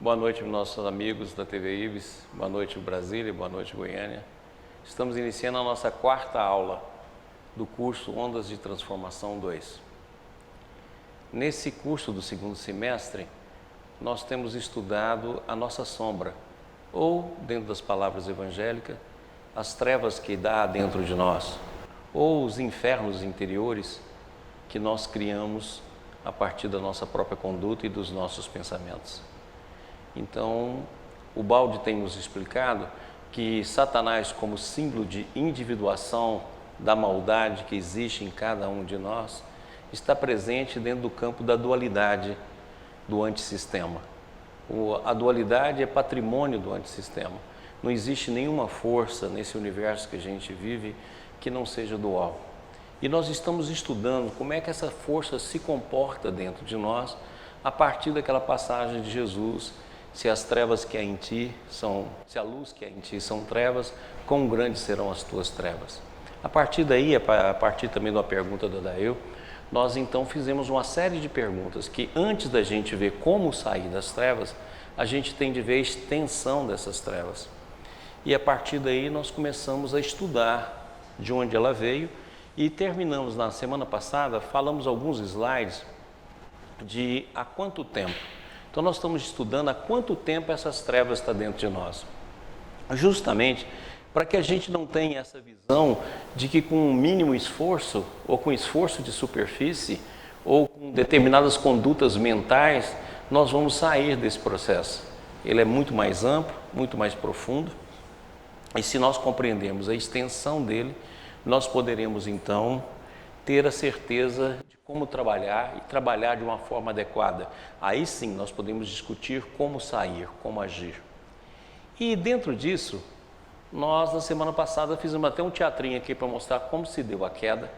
Boa noite, nossos amigos da TV Ibis, boa noite Brasília, boa noite Goiânia. Estamos iniciando a nossa quarta aula do curso Ondas de Transformação 2. Nesse curso do segundo semestre, nós temos estudado a nossa sombra, ou, dentro das palavras evangélicas, as trevas que dá dentro de nós, ou os infernos interiores que nós criamos a partir da nossa própria conduta e dos nossos pensamentos. Então, o Baldi tem nos explicado que Satanás, como símbolo de individuação da maldade que existe em cada um de nós, está presente dentro do campo da dualidade do antissistema. A dualidade é patrimônio do antissistema. Não existe nenhuma força nesse universo que a gente vive que não seja dual. E nós estamos estudando como é que essa força se comporta dentro de nós a partir daquela passagem de Jesus: se as trevas que há em ti são, se a luz que há em ti são trevas, quão grandes serão as tuas trevas. A partir daí, a partir também de uma pergunta do Adael, nós então fizemos uma série de perguntas que, antes da gente ver como sair das trevas, a gente tem de ver a extensão dessas trevas. E a partir daí nós começamos a estudar de onde ela veio e terminamos na semana passada, falamos alguns slides de há quanto tempo. Então nós estamos estudando há quanto tempo essas trevas estão dentro de nós. Justamente para que a gente não tenha essa visão de que com um mínimo esforço, ou com esforço de superfície, ou com determinadas condutas mentais, nós vamos sair desse processo. Ele é muito mais amplo, muito mais profundo, e se nós compreendermos a extensão dele, nós poderemos então ter a certeza de como trabalhar e trabalhar de uma forma adequada. Aí sim nós podemos discutir como sair, como agir. E dentro disso, nós na semana passada fizemos até um teatrinho aqui para mostrar como se deu a queda.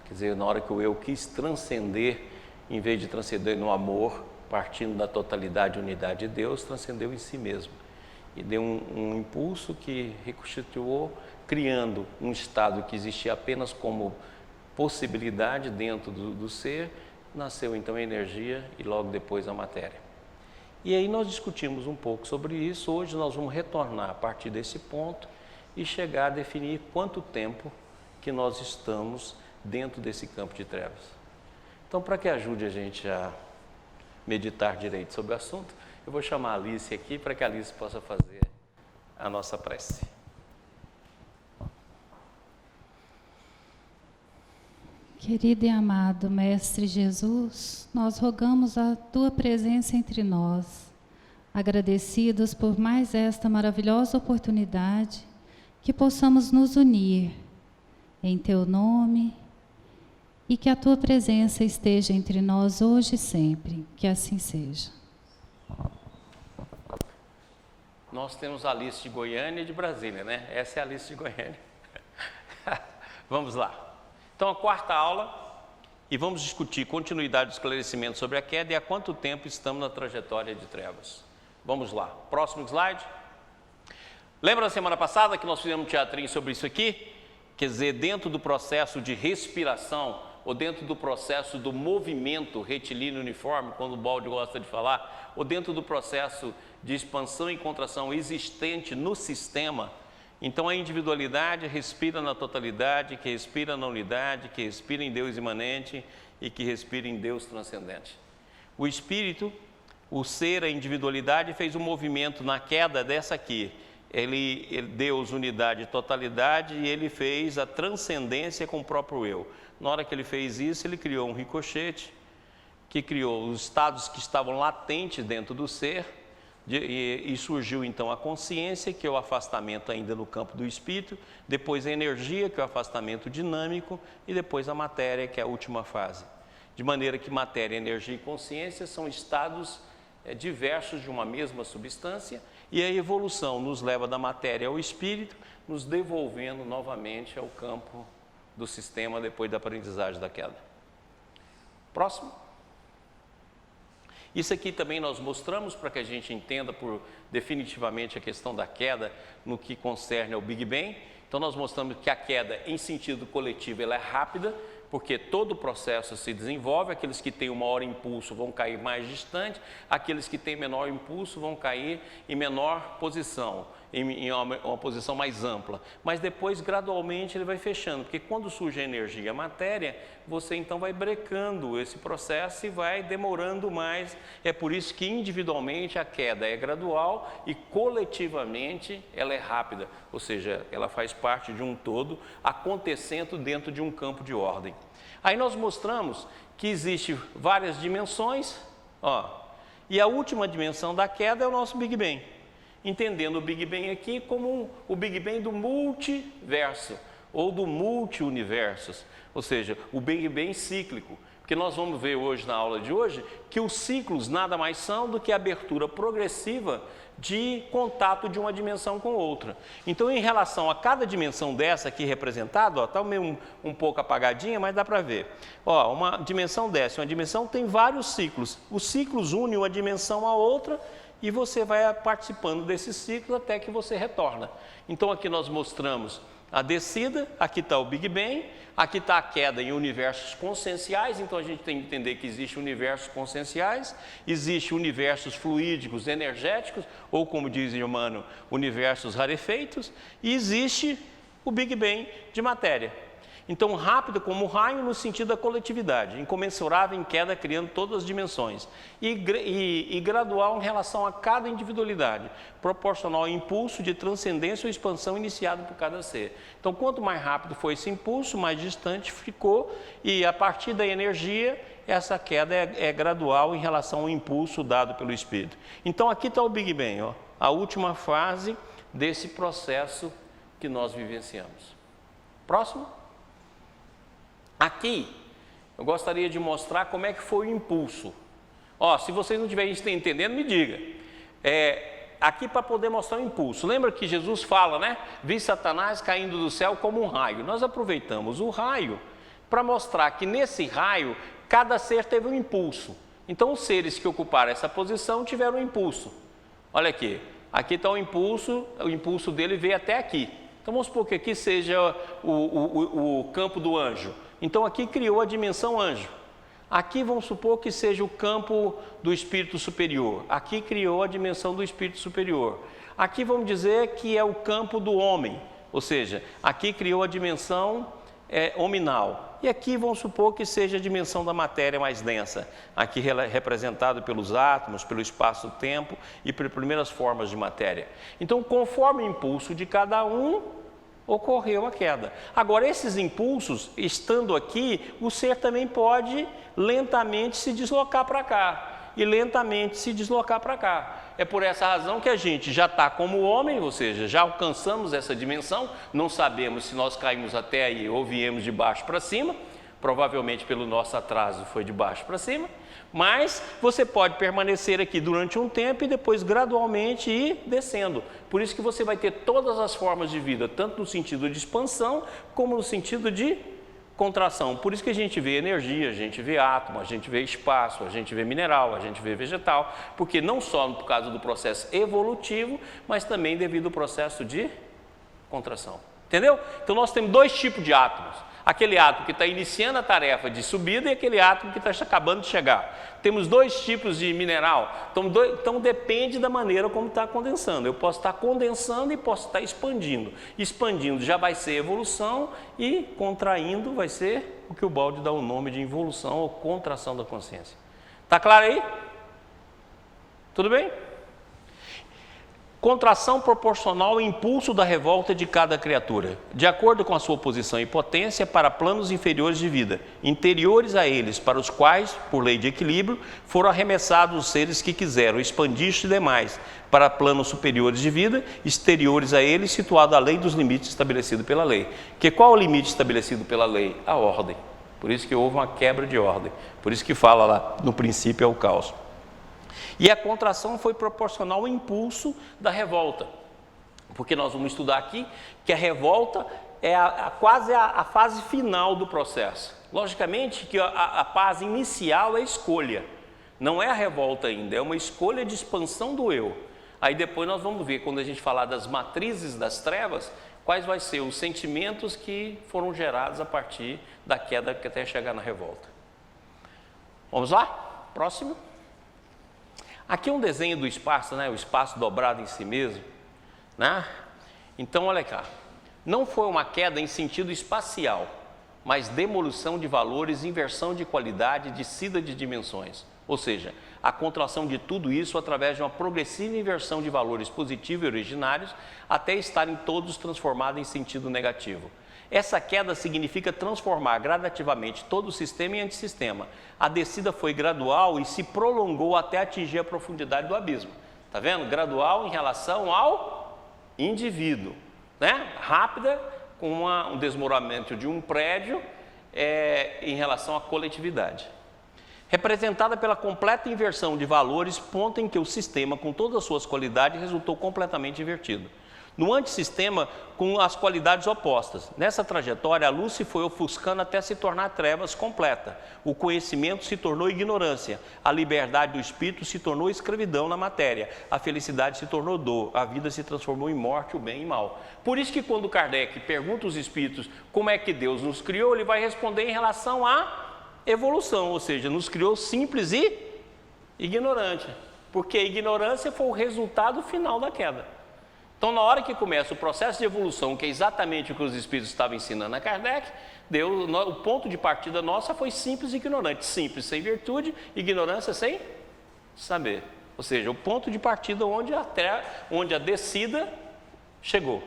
Quer dizer, na hora que o eu quis transcender, em vez de transcender no amor, partindo da totalidade e unidade de Deus, transcendeu em si mesmo. E deu um impulso que reconstituiu, criando um estado que existia apenas como possibilidade dentro do ser, nasceu então a energia e logo depois a matéria. E aí nós discutimos um pouco sobre isso. Hoje nós vamos retornar a partir desse ponto e chegar a definir quanto tempo que nós estamos dentro desse campo de trevas. Então, para que ajude a gente a meditar direito sobre o assunto, eu vou chamar a Alice aqui para que a Alice possa fazer a nossa prece. Querido e amado Mestre Jesus, nós rogamos a Tua presença entre nós, agradecidos por mais esta maravilhosa oportunidade, que possamos nos unir em Teu nome e que a Tua presença esteja entre nós hoje e sempre, que assim seja. Nós temos a Alice de Goiânia e de Brasília, né? Essa é a Alice de Goiânia. Vamos lá. Então, a quarta aula, e vamos discutir continuidade do esclarecimento sobre a queda e há quanto tempo estamos na trajetória de trevas. Vamos lá. Próximo slide. Lembra da semana passada que nós fizemos um teatrinho sobre isso aqui? Quer dizer, dentro do processo de respiração, ou dentro do processo do movimento retilíneo uniforme, quando o Baldi gosta de falar, ou dentro do processo de expansão e contração existente no sistema. Então a individualidade respira na totalidade, que respira na unidade, que respira em Deus imanente e que respira em Deus transcendente. O espírito, o ser, a individualidade fez um movimento na queda dessa aqui. Ele Deus, unidade e totalidade, e ele fez a transcendência com o próprio eu. Na hora que ele fez isso, ele criou um ricochete, que criou os estados que estavam latentes dentro do ser, e surgiu então a consciência, que é o afastamento ainda no campo do espírito, depois a energia, que é o afastamento dinâmico, e depois a matéria, que é a última fase. De maneira que matéria, energia e consciência são estados diversos de uma mesma substância, e a evolução nos leva da matéria ao espírito, nos devolvendo novamente ao campo do sistema depois da aprendizagem da queda. Próximo. Isso aqui também nós mostramos para que a gente entenda definitivamente a questão da queda no que concerne ao Big Bang. Então nós mostramos que a queda em sentido coletivo ela é rápida, porque todo o processo se desenvolve, aqueles que têm um maior impulso vão cair mais distante, aqueles que têm menor impulso vão cair em menor posição, em uma posição mais ampla. Mas depois, gradualmente, ele vai fechando, porque quando surge a energia e a matéria, você então vai brecando esse processo e vai demorando mais. É por isso que individualmente a queda é gradual e coletivamente ela é rápida, ou seja, ela faz parte de um todo acontecendo dentro de um campo de ordem. Aí nós mostramos que existem várias dimensões, e a última dimensão da queda é o nosso Big Bang. Entendendo o Big Bang aqui como o Big Bang do multiverso ou do multi-universos, ou seja, o Big Bang cíclico, porque nós vamos ver hoje na aula de hoje que os ciclos nada mais são do que a abertura progressiva de contato de uma dimensão com outra. Então, em relação a cada dimensão dessa aqui representada, está meio um pouco apagadinha, mas dá para ver. Uma dimensão dessa, uma dimensão tem vários ciclos. Os ciclos unem uma dimensão à outra e você vai participando desses ciclos até que você retorna. Então, aqui nós mostramos a descida, aqui está o Big Bang, aqui está a queda em universos conscienciais, então a gente tem que entender que existe universos conscienciais, existe universos fluídicos, energéticos, ou como diz Emmanuel, universos rarefeitos, e existe o Big Bang de matéria. Então, rápido como o raio no sentido da coletividade, incomensurável em queda, criando todas as dimensões, e gradual em relação a cada individualidade, proporcional ao impulso de transcendência ou expansão iniciado por cada ser. Então, quanto mais rápido foi esse impulso, mais distante ficou, e a partir da energia, essa queda é gradual em relação ao impulso dado pelo Espírito. Então, aqui está o Big Bang, a última fase desse processo que nós vivenciamos. Próximo. Aqui, eu gostaria de mostrar como é que foi o impulso. Se vocês não estiverem entendendo, me diga. Aqui para poder mostrar o impulso. Lembra que Jesus fala, né? Vi Satanás caindo do céu como um raio. Nós aproveitamos o raio para mostrar que nesse raio, cada ser teve um impulso. Então, os seres que ocuparam essa posição tiveram um impulso. Olha aqui, aqui está o impulso dele veio até aqui. Então, vamos supor que aqui seja o campo do anjo. Então, aqui criou a dimensão anjo. Aqui vamos supor que seja o campo do espírito superior. Aqui criou a dimensão do espírito superior. Aqui vamos dizer que é o campo do homem, ou seja, aqui criou a dimensão hominal. E aqui vamos supor que seja a dimensão da matéria mais densa. Aqui representado pelos átomos, pelo espaço-tempo e por primeiras formas de matéria. Então, conforme o impulso de cada um, ocorreu a queda. Agora, esses impulsos, estando aqui, o ser também pode lentamente se deslocar para cá e lentamente se deslocar para cá. É por essa razão que a gente já está como homem, ou seja, já alcançamos essa dimensão, não sabemos se nós caímos até aí ou viemos de baixo para cima, provavelmente pelo nosso atraso foi de baixo para cima, mas você pode permanecer aqui durante um tempo e depois gradualmente ir descendo. Por isso que você vai ter todas as formas de vida, tanto no sentido de expansão como no sentido de contração. Por isso que a gente vê energia, a gente vê átomo, a gente vê espaço, a gente vê mineral, a gente vê vegetal, porque não só por causa do processo evolutivo, mas também devido ao processo de contração. Entendeu? Então nós temos dois tipos de átomos. Aquele átomo que está iniciando a tarefa de subida e aquele átomo que está acabando de chegar. Temos dois tipos de mineral, então depende da maneira como está condensando. Eu posso estar condensando e posso estar expandindo. Expandindo já vai ser evolução e contraindo vai ser o que o Balde dá o nome de involução ou contração da consciência. Está claro aí? Tudo bem? Contração proporcional ao impulso da revolta de cada criatura, de acordo com a sua posição e potência para planos inferiores de vida, interiores a eles, para os quais, por lei de equilíbrio, foram arremessados os seres que quiseram expandir-se demais para planos superiores de vida, exteriores a eles, situado além dos limites estabelecidos pela lei. Que qual é o limite estabelecido pela lei? A ordem. Por isso que houve uma quebra de ordem. Por isso que fala lá, no princípio é o caos. E a contração foi proporcional ao impulso da revolta, porque nós vamos estudar aqui que a revolta é quase a fase final do processo. Logicamente que a fase inicial é a escolha, não é a revolta ainda, é uma escolha de expansão do eu. Aí depois nós vamos ver, quando a gente falar das matrizes das trevas, quais vai ser os sentimentos que foram gerados a partir da queda até chegar na revolta. Vamos lá? Próximo. Aqui é um desenho do espaço, né? O espaço dobrado em si mesmo, né? Então, olha cá. Não foi uma queda em sentido espacial, mas demolição de valores, inversão de qualidade, descida de dimensões. Ou seja, a contração de tudo isso através de uma progressiva inversão de valores positivos e originários até estarem todos transformados em sentido negativo. Essa queda significa transformar gradativamente todo o sistema em antissistema. A descida foi gradual e se prolongou até atingir a profundidade do abismo. Está vendo? Gradual em relação ao indivíduo, né? Rápida, com um desmoronamento de um prédio em relação à coletividade. Representada pela completa inversão de valores, ponto em que o sistema, com todas as suas qualidades, resultou completamente invertido. No antissistema, com as qualidades opostas. Nessa trajetória, a luz se foi ofuscando até se tornar trevas completa. O conhecimento se tornou ignorância. A liberdade do espírito se tornou escravidão na matéria. A felicidade se tornou dor. A vida se transformou em morte, o bem e mal. Por isso que quando Kardec pergunta aos espíritos como é que Deus nos criou, ele vai responder em relação à evolução, ou seja, nos criou simples e ignorante. Porque a ignorância foi o resultado final da queda. Então, na hora que começa o processo de evolução, que é exatamente o que os espíritos estavam ensinando a Kardec, o ponto de partida nossa foi simples e ignorante. Simples sem virtude, ignorância sem saber. Ou seja, o ponto de partida onde a descida chegou.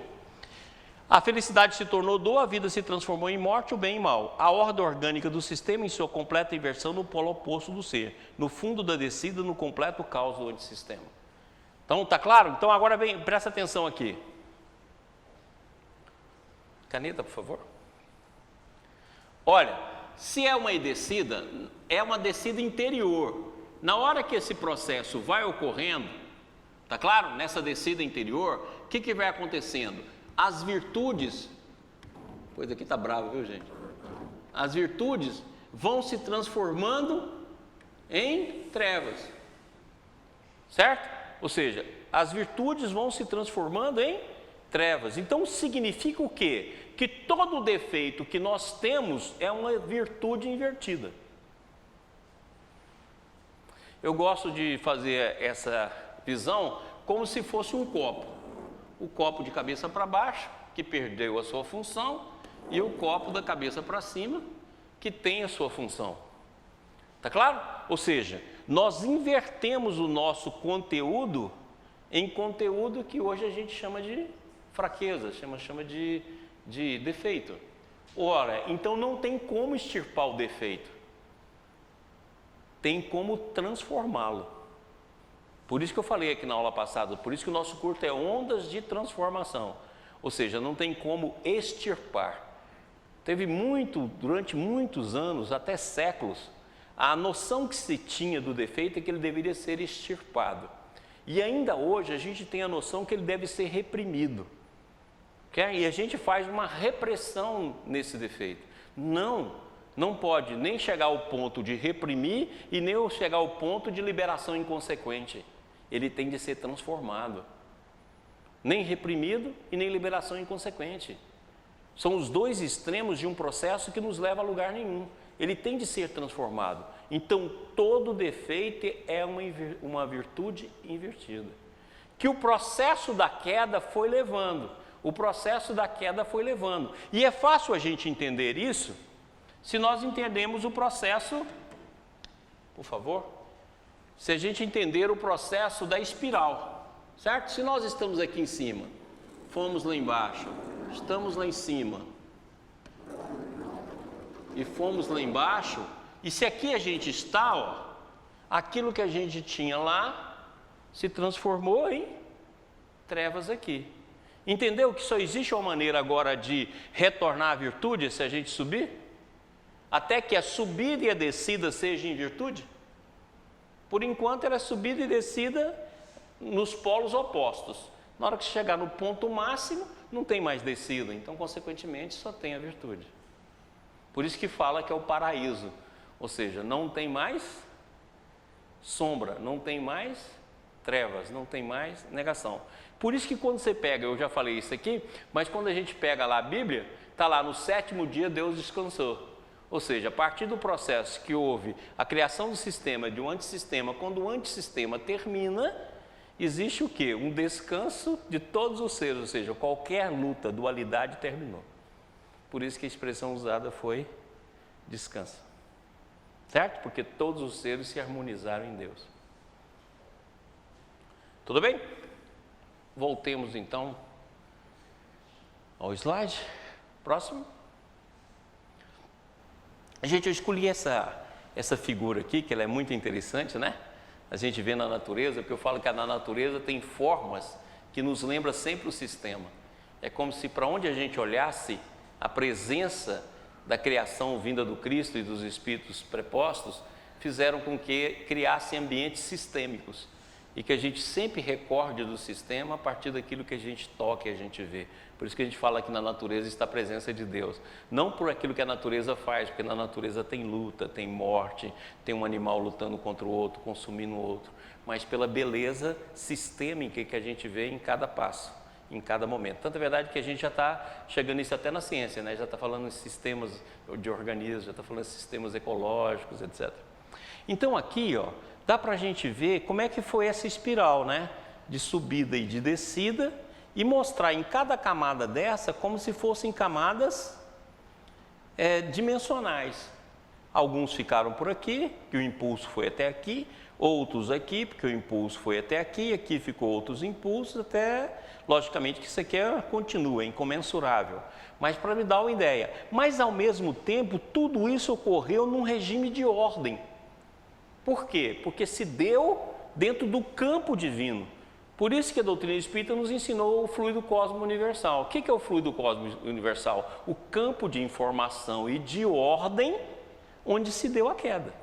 A felicidade se tornou dor, a vida se transformou em morte, o bem e mal. A ordem orgânica do sistema em sua completa inversão no polo oposto do ser. No fundo da descida, no completo caos do antissistema. Então, tá claro? Então, agora presta atenção aqui. Caneta, por favor. Olha, se é uma descida interior. Na hora que esse processo vai ocorrendo, tá claro? Nessa descida interior, o que vai acontecendo? As virtudes, pois aqui tá bravo, viu, gente? As virtudes vão se transformando em trevas. Certo? Ou seja, as virtudes vão se transformando em trevas. Então, significa o quê? Que todo defeito que nós temos é uma virtude invertida. Eu gosto de fazer essa visão como se fosse um copo. O copo de cabeça para baixo, que perdeu a sua função, e o copo da cabeça para cima, que tem a sua função. Tá claro? Ou seja, nós invertemos o nosso conteúdo em conteúdo que hoje a gente chama de fraqueza, chama de defeito. Ora, então não tem como extirpar o defeito. Tem como transformá-lo. Por isso que eu falei aqui na aula passada, por isso que o nosso curso é ondas de transformação. Ou seja, não tem como extirpar. Durante muitos anos, até séculos, a noção que se tinha do defeito é que ele deveria ser extirpado. E ainda hoje a gente tem a noção que ele deve ser reprimido. E a gente faz uma repressão nesse defeito. Não pode nem chegar ao ponto de reprimir e nem chegar ao ponto de liberação inconsequente. Ele tem de ser transformado. Nem reprimido e nem liberação inconsequente. São os dois extremos de um processo que nos leva a lugar nenhum. Ele tem de ser transformado. Então, todo defeito é uma virtude invertida. Que o processo da queda foi levando. E é fácil a gente entender isso se nós entendemos o processo, por favor, se a gente entender o processo da espiral, certo? Se nós estamos aqui em cima, fomos lá embaixo, estamos lá em cima, e fomos lá embaixo, e se aqui a gente está, aquilo que a gente tinha lá se transformou em trevas aqui. Entendeu que só existe uma maneira agora de retornar à virtude se a gente subir? Até que a subida e a descida sejam em virtude? Por enquanto ela é subida e descida nos polos opostos. Na hora que chegar no ponto máximo, não tem mais descida, então consequentemente só tem a virtude. Por isso que fala que é o paraíso, ou seja, não tem mais sombra, não tem mais trevas, não tem mais negação. Por isso que quando você pega, eu já falei isso aqui, mas quando a gente pega lá a Bíblia, está lá no 7º dia Deus descansou. Ou seja, a partir do processo que houve a criação do sistema, de um antissistema, quando o antissistema termina, existe o quê? Um descanso de todos os seres, ou seja, qualquer luta, dualidade terminou. Por isso que a expressão usada foi descansa. Certo? Porque todos os seres se harmonizaram em Deus. Tudo bem? Voltemos então ao slide. Próximo. Gente, eu escolhi essa figura aqui, que ela é muito interessante, né? A gente vê na natureza, porque eu falo que na natureza tem formas que nos lembra sempre o sistema. É como se para onde a gente olhasse, a presença da criação vinda do Cristo e dos espíritos prepostos fizeram com que criassem ambientes sistêmicos e que a gente sempre recorde do sistema a partir daquilo que a gente toca e a gente vê. Por isso que a gente fala que na natureza está a presença de Deus. Não por aquilo que a natureza faz, porque na natureza tem luta, tem morte, tem um animal lutando contra o outro, consumindo o outro, mas pela beleza sistêmica que a gente vê em cada passo, em cada momento. Tanto é verdade que a gente já está chegando isso até na ciência, né? Já está falando em sistemas de organismos, já está falando em sistemas ecológicos, etc. Então aqui, ó, dá para a gente ver como é que foi essa espiral, né? De subida e de descida, e mostrar em cada camada dessa como se fossem camadas dimensionais. Alguns ficaram por aqui, que o impulso foi até aqui, outros aqui, porque o impulso foi até aqui, aqui ficou outros impulsos, até, logicamente, que isso aqui continua, é incomensurável. Mas para me dar uma ideia. Mas, ao mesmo tempo, tudo isso ocorreu num regime de ordem. Por quê? Porque se deu dentro do campo divino. Por isso que a doutrina espírita nos ensinou o fluido cósmico universal. O que é o fluido cósmico universal? O campo de informação e de ordem onde se deu a queda.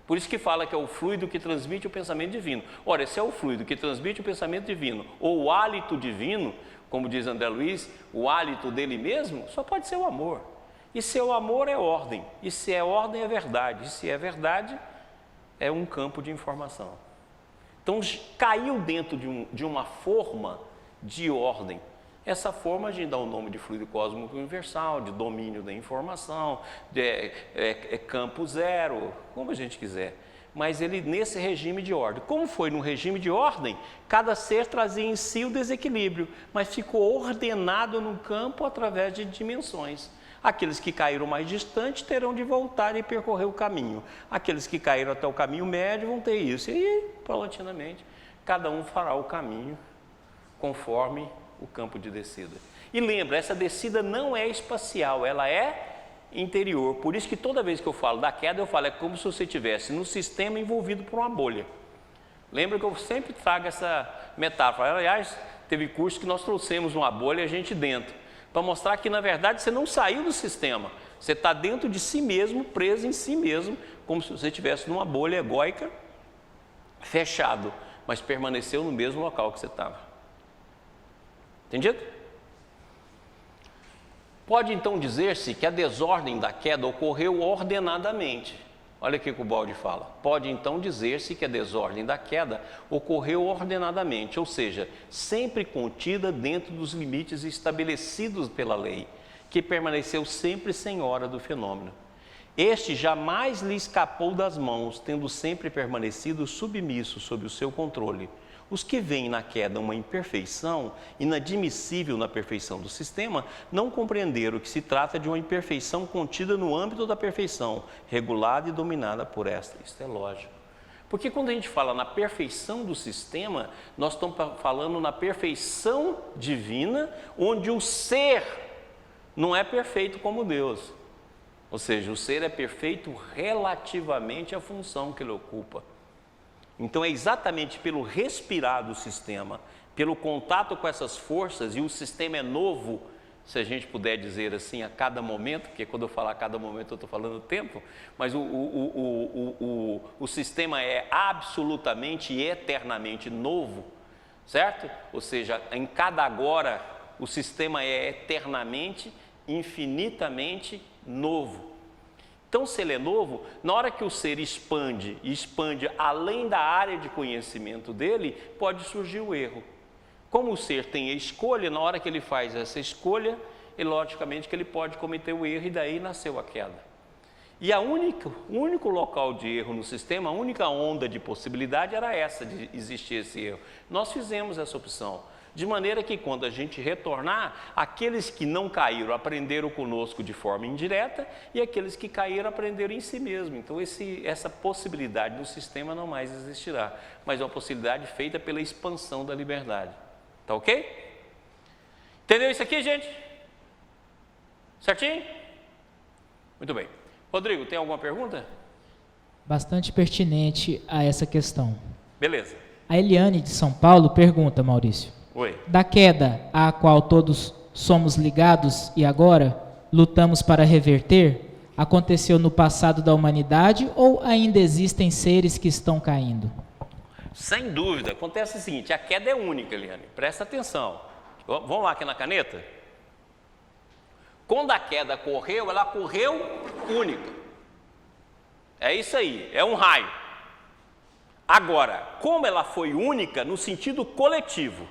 Por isso que fala que é o fluido que transmite o pensamento divino. Ora, esse é o fluido que transmite o pensamento divino, ou o hálito divino, como diz André Luiz, o hálito dele mesmo, só pode ser o amor. E se é o amor, é ordem. E se é ordem, é verdade. E se é verdade, é um campo de informação. Então, caiu dentro de uma forma de ordem. Essa forma a gente dá o nome de fluido cósmico universal, de domínio da informação, de campo zero, como a gente quiser. Mas ele nesse regime de ordem. Como foi no regime de ordem, cada ser trazia em si o desequilíbrio, mas ficou ordenado no campo através de dimensões. Aqueles que caíram mais distante terão de voltar e percorrer o caminho. Aqueles que caíram até o caminho médio vão ter isso. E, paulatinamente, cada um fará o caminho conforme o campo de descida. E lembra, essa descida não é espacial, ela é interior. Por isso que toda vez que eu falo da queda, eu falo, é como se você estivesse no sistema envolvido por uma bolha. Lembra que eu sempre trago essa metáfora. Aliás, teve curso que nós trouxemos uma bolha e a gente dentro, para mostrar que, na verdade, você não saiu do sistema. Você está dentro de si mesmo, preso em si mesmo, como se você estivesse numa bolha egóica, fechado, mas permaneceu no mesmo local que você estava. Entendido? Pode, então, dizer-se que a desordem da queda ocorreu ordenadamente. Olha o que o Baldi fala. Pode, então, dizer-se que a desordem da queda ocorreu ordenadamente, ou seja, sempre contida dentro dos limites estabelecidos pela lei, que permaneceu sempre senhora do fenômeno. Este jamais lhe escapou das mãos, tendo sempre permanecido submisso sob o seu controle. Os que veem na queda uma imperfeição, inadmissível na perfeição do sistema, não compreenderam que se trata de uma imperfeição contida no âmbito da perfeição, regulada e dominada por esta. Isso é lógico. Porque quando a gente fala na perfeição do sistema, nós estamos falando na perfeição divina, onde o ser não é perfeito como Deus. Ou seja, o ser é perfeito relativamente à função que ele ocupa. Então é exatamente pelo respirar do sistema, pelo contato com essas forças, e o sistema é novo, se a gente puder dizer assim, a cada momento, porque quando eu falar a cada momento eu estou falando tempo, mas o sistema é absolutamente e eternamente novo, certo? Ou seja, em cada agora o sistema é eternamente, infinitamente novo. Então, se ele é novo, na hora que o ser expande e expande além da área de conhecimento dele, pode surgir o erro. Como o ser tem a escolha, na hora que ele faz essa escolha, logicamente que ele pode cometer o erro e daí nasceu a queda. E o único local de erro no sistema, a única onda de possibilidade era essa, de existir esse erro. Nós fizemos essa opção, de maneira que quando a gente retornar, aqueles que não caíram aprenderam conosco de forma indireta e aqueles que caíram aprenderam em si mesmo. Então essa possibilidade do sistema não mais existirá, mas é uma possibilidade feita pela expansão da liberdade. Tá ok? Entendeu isso aqui, gente? Certinho? Muito bem. Rodrigo, tem alguma pergunta? Bastante pertinente a essa questão. Beleza. A Eliane de São Paulo pergunta, Maurício. Oi. Da queda à qual todos somos ligados e agora lutamos para reverter, aconteceu no passado da humanidade ou ainda existem seres que estão caindo? Sem dúvida. Acontece o seguinte, a queda é única, Eliane. Presta atenção. Vamos lá aqui na caneta? Quando a queda ocorreu, ela ocorreu única. É isso aí, é um raio. Agora, como ela foi única no sentido coletivo,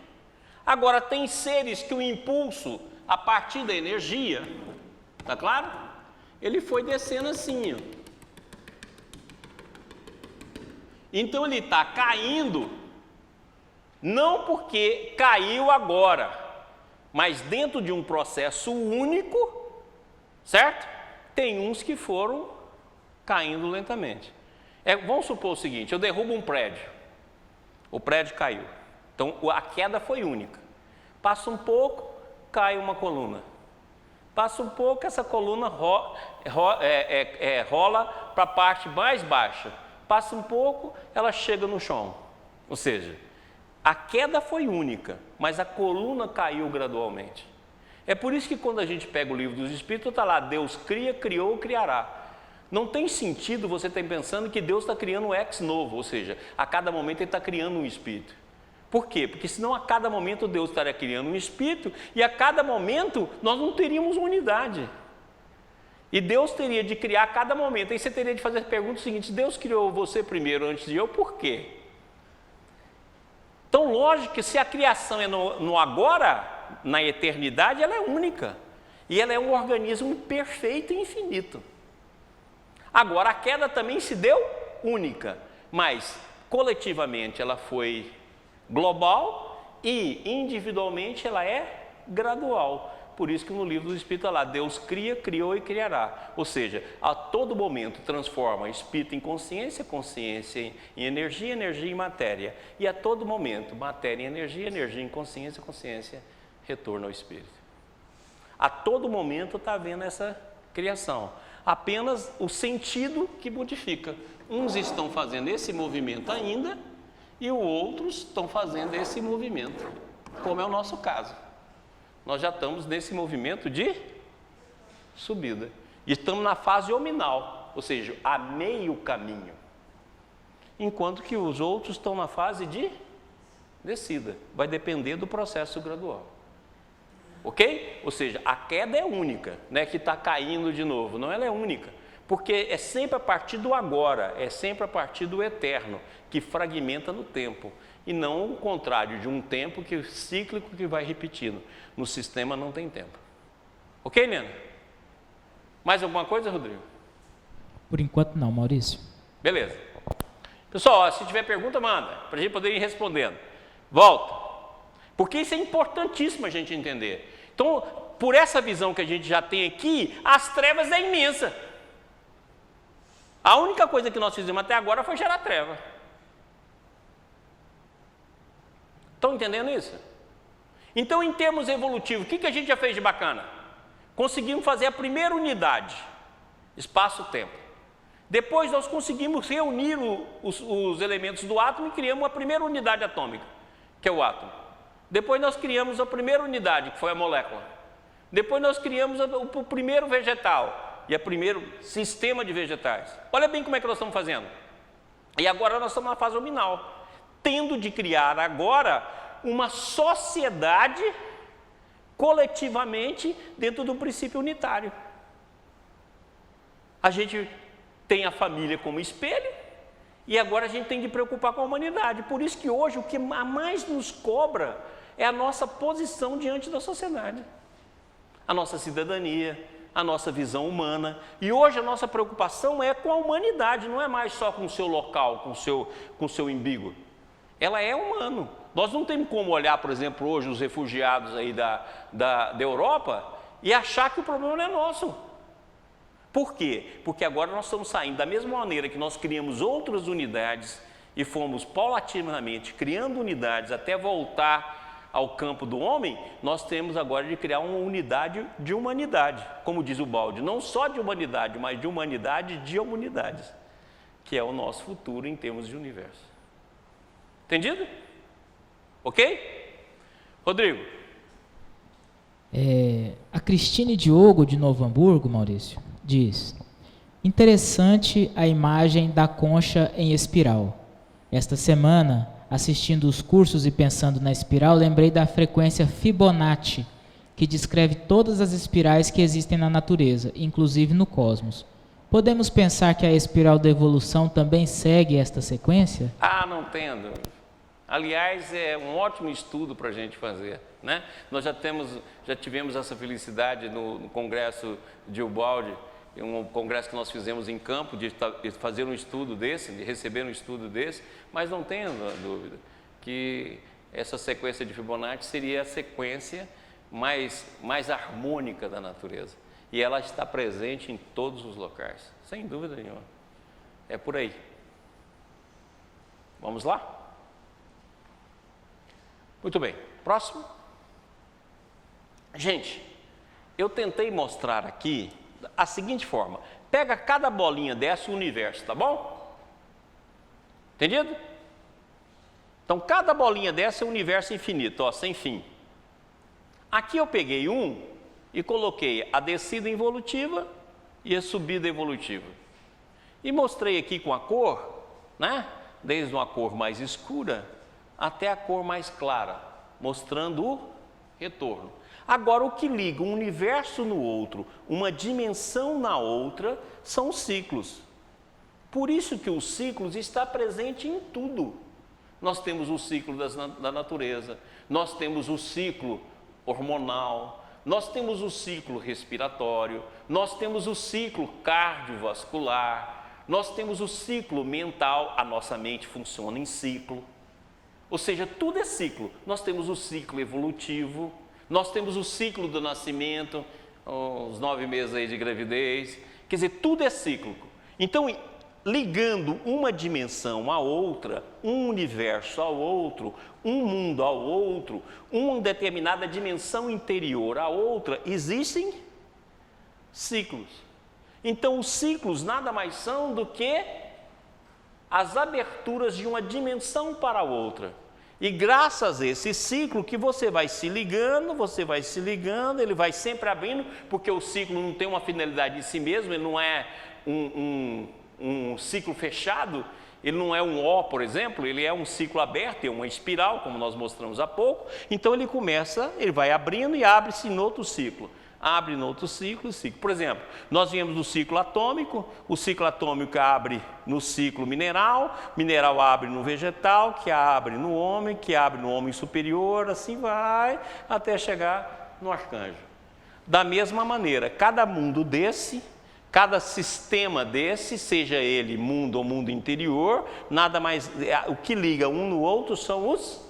agora tem seres que o impulso, a partir da energia, tá claro? Ele foi descendo assim, ó. Então ele está caindo, não porque caiu agora, mas dentro de um processo único, certo? Tem uns que foram caindo lentamente. Vamos supor o seguinte, eu derrubo um prédio, o prédio caiu, então a queda foi única. Passa um pouco, cai uma coluna. Passa um pouco, essa coluna rola para a parte mais baixa. Passa um pouco, ela chega no chão. Ou seja, a queda foi única, mas a coluna caiu gradualmente. É por isso que quando a gente pega o livro dos Espíritos, está lá, Deus cria, criou, criará. Não tem sentido você estar pensando que Deus está criando um ex novo, ou seja, a cada momento Ele está criando um Espírito. Por quê? Porque senão a cada momento Deus estaria criando um Espírito e a cada momento nós não teríamos unidade. E Deus teria de criar a cada momento. Aí você teria de fazer a pergunta seguinte, Deus criou você primeiro antes de eu, por quê? Então, lógico que se a criação é no agora, na eternidade, ela é única. E ela é um organismo perfeito e infinito. Agora, a queda também se deu única, mas coletivamente ela foi global e individualmente ela é gradual. Por isso que no livro do Espírito está lá, Deus cria, criou e criará. Ou seja, a todo momento transforma Espírito em consciência, consciência em energia, energia em matéria. E a todo momento, matéria em energia, energia em consciência, consciência, retorno ao Espírito. A todo momento está havendo essa criação. Apenas o sentido que modifica. Uns estão fazendo esse movimento ainda e os outros estão fazendo esse movimento, como é o nosso caso. Nós já estamos nesse movimento de subida. E estamos na fase hominal, ou seja, a meio caminho. Enquanto que os outros estão na fase de descida. Vai depender do processo gradual. Ok? Ou seja, a queda é única, né, que está caindo de novo. Não, ela é única. Porque é sempre a partir do agora, é sempre a partir do eterno, que fragmenta no tempo. E não o contrário de um tempo que cíclico que vai repetindo. No sistema não tem tempo. Ok, Nena? Mais alguma coisa, Rodrigo? Por enquanto não, Maurício. Beleza. Pessoal, se tiver pergunta, manda, para a gente poder ir respondendo. Volta. Porque isso é importantíssimo a gente entender. Então, por essa visão que a gente já tem aqui, as trevas é imensa. A única coisa que nós fizemos até agora foi gerar treva. Estão entendendo isso? Então, em termos evolutivos, o que a gente já fez de bacana? Conseguimos fazer a primeira unidade, espaço-tempo. Depois nós conseguimos reunir os elementos do átomo e criamos a primeira unidade atômica, que é o átomo. Depois nós criamos a primeira unidade, que foi a molécula. Depois nós criamos o primeiro vegetal e o primeiro sistema de vegetais. Olha bem como é que nós estamos fazendo. E agora nós estamos na fase hominal, tendo de criar agora uma sociedade coletivamente dentro do princípio unitário. A gente tem a família como espelho e agora a gente tem que preocupar com a humanidade. Por isso que hoje o que mais nos cobra é a nossa posição diante da sociedade, a nossa cidadania, a nossa visão humana. E hoje a nossa preocupação é com a humanidade, não é mais só com o seu local, com o seu umbigo. Ela é humano. Nós não temos como olhar, por exemplo, hoje os refugiados aí da Europa e achar que o problema não é nosso. Por quê? Porque agora nós estamos saindo da mesma maneira que nós criamos outras unidades e fomos paulatinamente criando unidades até voltar ao campo do homem, nós temos agora de criar uma unidade de humanidade, como diz o Balde, não só de humanidade, mas de humanidade de humanidades, que é o nosso futuro em termos de universo. Entendido? Ok? Rodrigo. A Cristine Diogo, de Novo Hamburgo, Maurício, diz: interessante a imagem da concha em espiral. Esta semana, assistindo os cursos e pensando na espiral, lembrei da frequência Fibonacci, que descreve todas as espirais que existem na natureza, inclusive no cosmos. Podemos pensar que a espiral da evolução também segue esta sequência? Não tenho. Aliás, é um ótimo estudo para a gente fazer, né? Nós já tivemos essa felicidade no Congresso de Ubaldi, um congresso que nós fizemos em campo, de fazer um estudo desse, de receber um estudo desse, mas não tenho dúvida que essa sequência de Fibonacci seria a sequência mais harmônica da natureza. E ela está presente em todos os locais, sem dúvida nenhuma. É por aí. Vamos lá? Muito bem. Próximo. Gente, eu tentei mostrar aqui a seguinte forma: pega cada bolinha dessa o universo, tá bom? Entendido? Então, cada bolinha dessa é um universo infinito, ó, sem fim. Aqui eu peguei um e coloquei a descida involutiva e a subida evolutiva. E mostrei aqui com a cor, né? Desde uma cor mais escura até a cor mais clara, mostrando o retorno. Agora, o que liga um universo no outro, uma dimensão na outra, são os ciclos. Por isso que os ciclos estão presentes em tudo. Nós temos o ciclo da natureza, nós temos o ciclo hormonal, nós temos o ciclo respiratório, nós temos o ciclo cardiovascular, nós temos o ciclo mental, a nossa mente funciona em ciclo. Ou seja, tudo é ciclo. Nós temos o ciclo evolutivo, nós temos o ciclo do nascimento, os 9 meses aí de gravidez. Quer dizer, tudo é cíclico. Então, ligando uma dimensão à outra, um universo ao outro, um mundo ao outro, uma determinada dimensão interior à outra, existem ciclos. Então, os ciclos nada mais são do que as aberturas de uma dimensão para a outra. E graças a esse ciclo que você vai se ligando, ele vai sempre abrindo, porque o ciclo não tem uma finalidade em si mesmo, ele não é um ciclo fechado, ele não é um O, por exemplo, ele é um ciclo aberto, é uma espiral, como nós mostramos há pouco. Então ele vai abrindo e abre-se em outro ciclo. Abre no outro ciclo. Por exemplo, nós viemos do ciclo atômico, o ciclo atômico abre no ciclo mineral, mineral abre no vegetal, que abre no homem, que abre no homem superior, assim vai, até chegar no arcanjo. Da mesma maneira, cada mundo desse, cada sistema desse, seja ele mundo ou mundo interior, nada mais, o que liga um no outro são os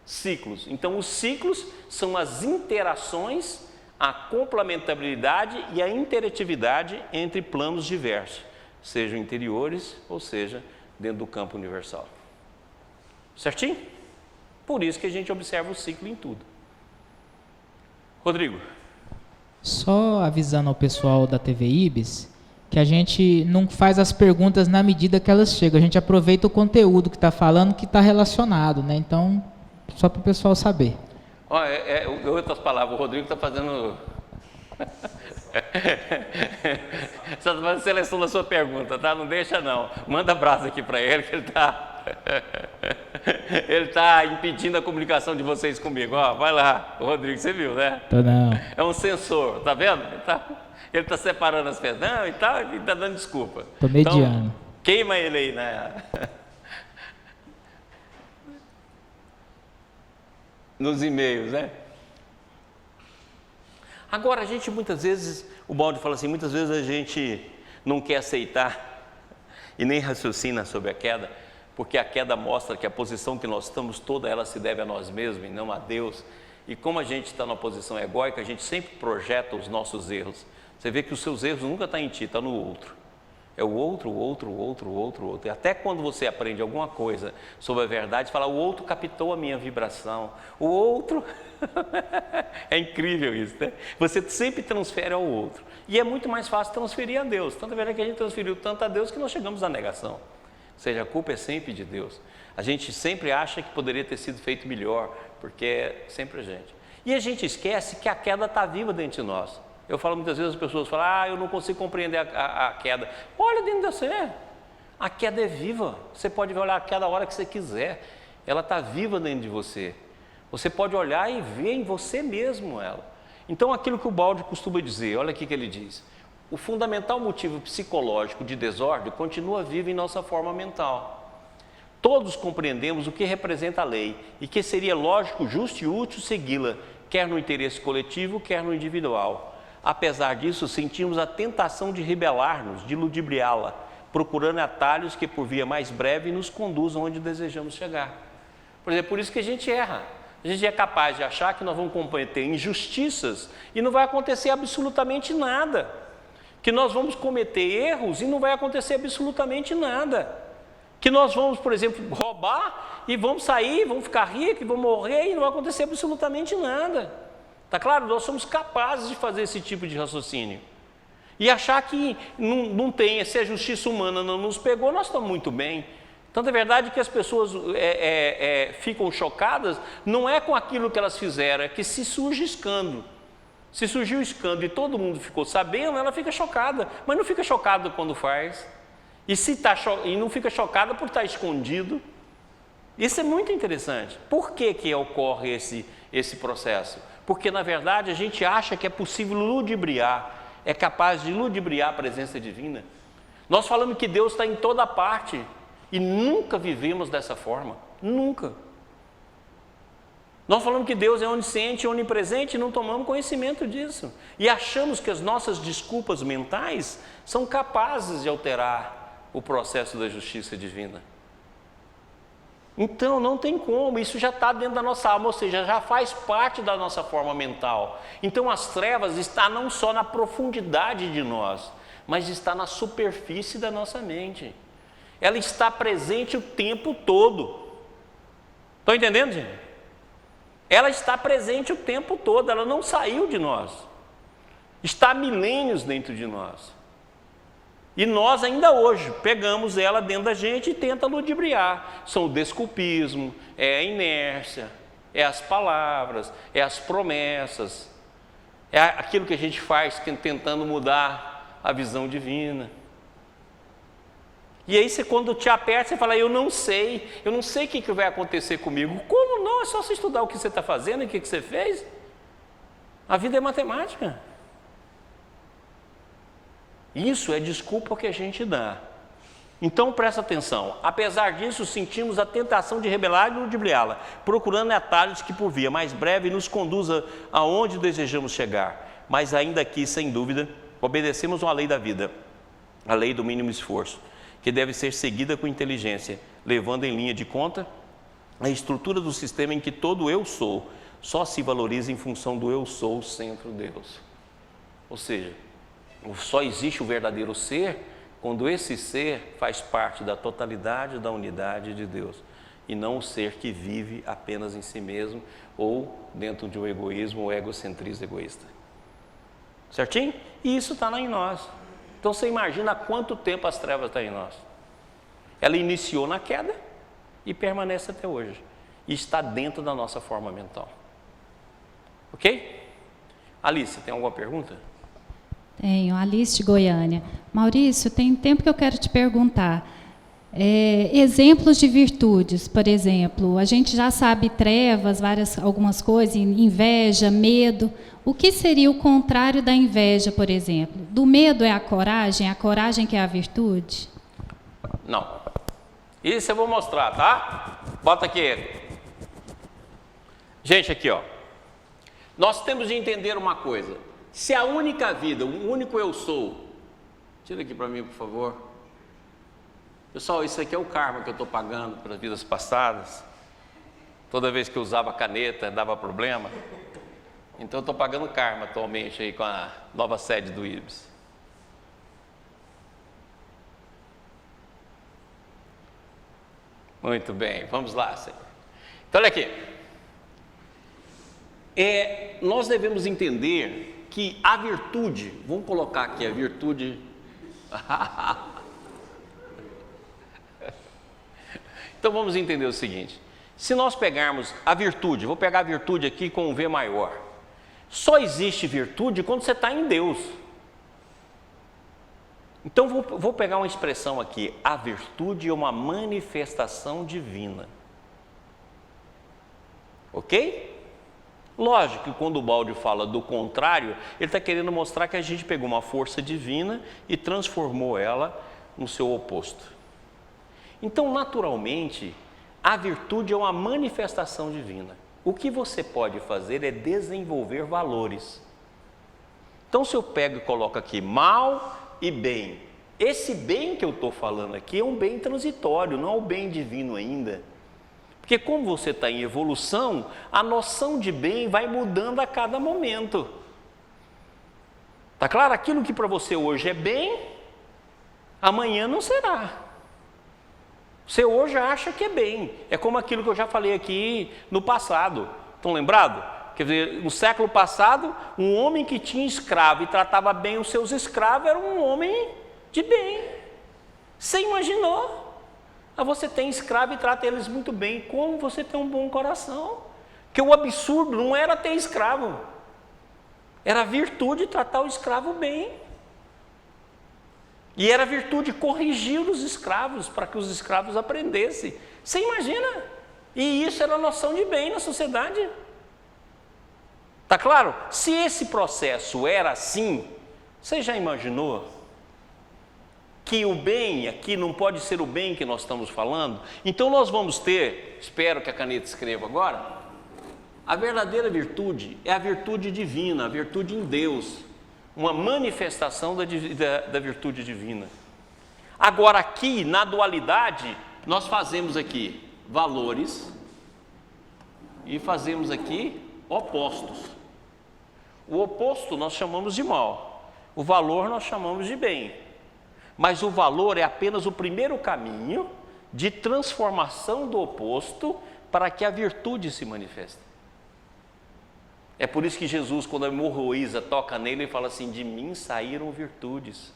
ciclos. Então, os ciclos são as interações, a complementariedade e a interatividade entre planos diversos, sejam interiores ou seja dentro do campo universal. Certinho? Por isso que a gente observa o ciclo em tudo. Rodrigo. Só avisando ao pessoal da TV Ibis que a gente não faz as perguntas na medida que elas chegam, a gente aproveita o conteúdo que está falando, que está relacionado, né? Então, só para o pessoal saber. Em outras palavras, o Rodrigo está fazendo só fazendo seleção da sua pergunta, tá? Não deixa não. Manda abraço aqui para ele que ele está Ele está impedindo a comunicação de vocês comigo. Ó, vai lá, Rodrigo, você viu, né? Tô não. É um sensor, tá vendo? Ele tá separando as pedras e tá dando desculpa. Tô mediando. Então, queima ele aí, né? Nos e-mails, né? Agora, a gente muitas vezes, o Balde fala assim, muitas vezes a gente não quer aceitar e nem raciocina sobre a queda, porque a queda mostra que a posição que nós estamos, toda ela se deve a nós mesmos e não a Deus. E como a gente está numa posição egóica, a gente sempre projeta os nossos erros. Você vê que os seus erros nunca estão em ti, está no outro. É o outro, o outro, o outro, o outro, o outro. E até quando você aprende alguma coisa sobre a verdade, fala, o outro captou a minha vibração. O outro... É incrível isso, né? Você sempre transfere ao outro. E é muito mais fácil transferir a Deus. Tanto é verdade que a gente transferiu tanto a Deus que nós chegamos à negação. Ou seja, a culpa é sempre de Deus. A gente sempre acha que poderia ter sido feito melhor, porque é sempre a gente. E a gente esquece que a queda está viva dentro de nós. Eu falo muitas vezes, as pessoas falam, eu não consigo compreender a queda. Olha dentro de você, a queda é viva. Você pode olhar a queda a hora que você quiser. Ela está viva dentro de você. Você pode olhar e ver em você mesmo ela. Então, aquilo que o Balde costuma dizer, olha aqui que ele diz. O fundamental motivo psicológico de desordem continua vivo em nossa forma mental. Todos compreendemos o que representa a lei e que seria lógico, justo e útil segui-la, quer no interesse coletivo, quer no individual. Apesar disso, sentimos a tentação de rebelar-nos, de ludibriá-la, procurando atalhos que, por via mais breve, nos conduzam onde desejamos chegar. Por exemplo, por isso que a gente erra. A gente é capaz de achar que nós vamos cometer injustiças e não vai acontecer absolutamente nada. Que nós vamos cometer erros e não vai acontecer absolutamente nada. Que nós vamos, por exemplo, roubar e vamos sair, vamos ficar ricos, vamos morrer e não vai acontecer absolutamente nada. Tá claro? Nós somos capazes de fazer esse tipo de raciocínio. E achar que não tem, se a justiça humana não nos pegou, nós estamos muito bem. Tanto é verdade que as pessoas ficam chocadas, não é com aquilo que elas fizeram, é que se surge escândalo. Se surgiu escândalo e todo mundo ficou sabendo, ela fica chocada, mas não fica chocada quando faz. E não fica chocada por estar escondido. Isso é muito interessante. Por que ocorre esse processo? Porque, na verdade, a gente acha que é possível ludibriar, é capaz de ludibriar a presença divina. Nós falamos que Deus está em toda parte. E nunca vivemos dessa forma, nunca. Nós falamos que Deus é onisciente e onipresente e não tomamos conhecimento disso. E achamos que as nossas desculpas mentais são capazes de alterar o processo da justiça divina. Então não tem como, isso já está dentro da nossa alma, ou seja, já faz parte da nossa forma mental. Então as trevas estão não só na profundidade de nós, mas está na superfície da nossa mente. Ela está presente o tempo todo. Estão entendendo, gente? Ela está presente o tempo todo, ela não saiu de nós. Está há milênios dentro de nós. E nós ainda hoje pegamos ela dentro da gente e tenta ludibriar. São o desculpismo, é a inércia, é as palavras, é as promessas, é aquilo que a gente faz tentando mudar a visão divina. E aí, quando te aperta, você fala, eu não sei o que vai acontecer comigo. Como não? É só você estudar o que você está fazendo e o que você fez. A vida é matemática. Isso é desculpa que a gente dá. Então, presta atenção. Apesar disso, sentimos a tentação de rebelar e ludibriá-la, procurando atalhos que, por via mais breve, nos conduza aonde desejamos chegar. Mas ainda aqui, sem dúvida, obedecemos uma lei da vida, a lei do mínimo esforço, que deve ser seguida com inteligência, levando em linha de conta a estrutura do sistema em que todo eu sou só se valoriza em função do eu sou o centro Deus. Ou seja, só existe o verdadeiro ser quando esse ser faz parte da totalidade da unidade de Deus e não o ser que vive apenas em si mesmo ou dentro de um egoísmo ou egocentrismo egoísta. Certinho? E isso está lá em nós. Então você imagina há quanto tempo as trevas estão em nós. Ela iniciou na queda e permanece até hoje. E está dentro da nossa forma mental. Ok? Alice, tem alguma pergunta? Tenho, Alice de Goiânia. Maurício, tem tempo que eu quero te perguntar. Exemplos de virtudes, por exemplo, a gente já sabe trevas, algumas coisas, inveja, medo. O que seria o contrário da inveja, por exemplo? Do medo é a coragem que é a virtude? Não. Isso eu vou mostrar, tá? Bota aqui. Gente, aqui, ó. Nós temos de entender uma coisa. Se a única vida, o único eu sou... Tira aqui para mim, por favor. Pessoal, isso aqui é o karma que eu estou pagando para as vidas passadas. Toda vez que eu usava caneta, dava problema. Então eu estou pagando karma atualmente aí com a nova sede do IBS. Muito bem, vamos lá, Senhor. Então olha aqui. Nós devemos entender que a virtude, vamos colocar aqui a virtude... Então vamos entender o seguinte, se nós pegarmos a virtude, vou pegar a virtude aqui com um V maior, só existe virtude quando você está em Deus. Então vou pegar uma expressão aqui, a virtude é uma manifestação divina. Ok? Lógico que quando o Baldi fala do contrário, ele está querendo mostrar que a gente pegou uma força divina e transformou ela no seu oposto. Então, naturalmente, a virtude é uma manifestação divina. O que você pode fazer é desenvolver valores. Então, se eu pego e coloco aqui mal e bem, esse bem que eu estou falando aqui é um bem transitório, não é o bem divino ainda. Porque como você está em evolução, a noção de bem vai mudando a cada momento. Tá claro? Aquilo que para você hoje é bem, amanhã não será. Você hoje acha que é bem. É como aquilo que eu já falei aqui no passado. Estão lembrados? Quer dizer, no século passado, um homem que tinha escravo e tratava bem os seus escravos era um homem de bem. Você imaginou? Você tem escravo e trata eles muito bem. Como você tem um bom coração? Porque o absurdo não era ter escravo. Era a virtude tratar o escravo bem. E era virtude corrigir os escravos, para que os escravos aprendessem. Você imagina? E isso era a noção de bem na sociedade. Tá claro? Se esse processo era assim, você já imaginou que o bem aqui não pode ser o bem que nós estamos falando? Então nós vamos ter, espero que a caneta escreva agora, a verdadeira virtude é a virtude divina, a virtude em Deus. Uma manifestação da virtude divina. Agora aqui, na dualidade, nós fazemos aqui valores e fazemos aqui opostos. O oposto nós chamamos de mal, o valor nós chamamos de bem. Mas o valor é apenas o primeiro caminho de transformação do oposto para que a virtude se manifeste. É por isso que Jesus, quando a hemorroísa toca nele, ele fala assim, de mim saíram virtudes.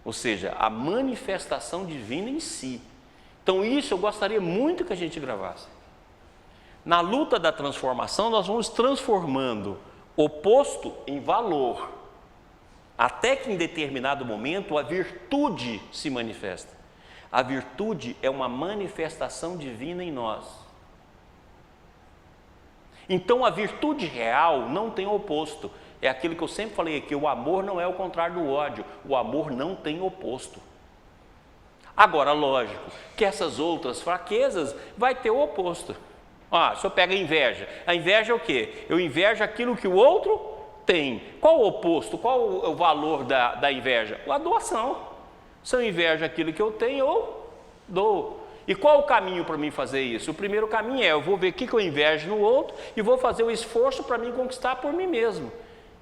Ou seja, a manifestação divina em si. Então isso eu gostaria muito que a gente gravasse. Na luta da transformação, nós vamos transformando oposto em valor. Até que em determinado momento a virtude se manifesta. A virtude é uma manifestação divina em nós. Então a virtude real não tem oposto. É aquilo que eu sempre falei aqui, o amor não é o contrário do ódio. O amor não tem oposto. Agora, lógico, que essas outras fraquezas vai ter o oposto. Se eu pego a inveja é o quê? Eu invejo aquilo que o outro tem. Qual o oposto? Qual o valor da inveja? A doação. Se eu invejo aquilo que eu tenho, eu dou. E qual o caminho para mim fazer isso? O primeiro caminho eu vou ver o que eu invejo no outro e vou fazer o esforço para me conquistar por mim mesmo.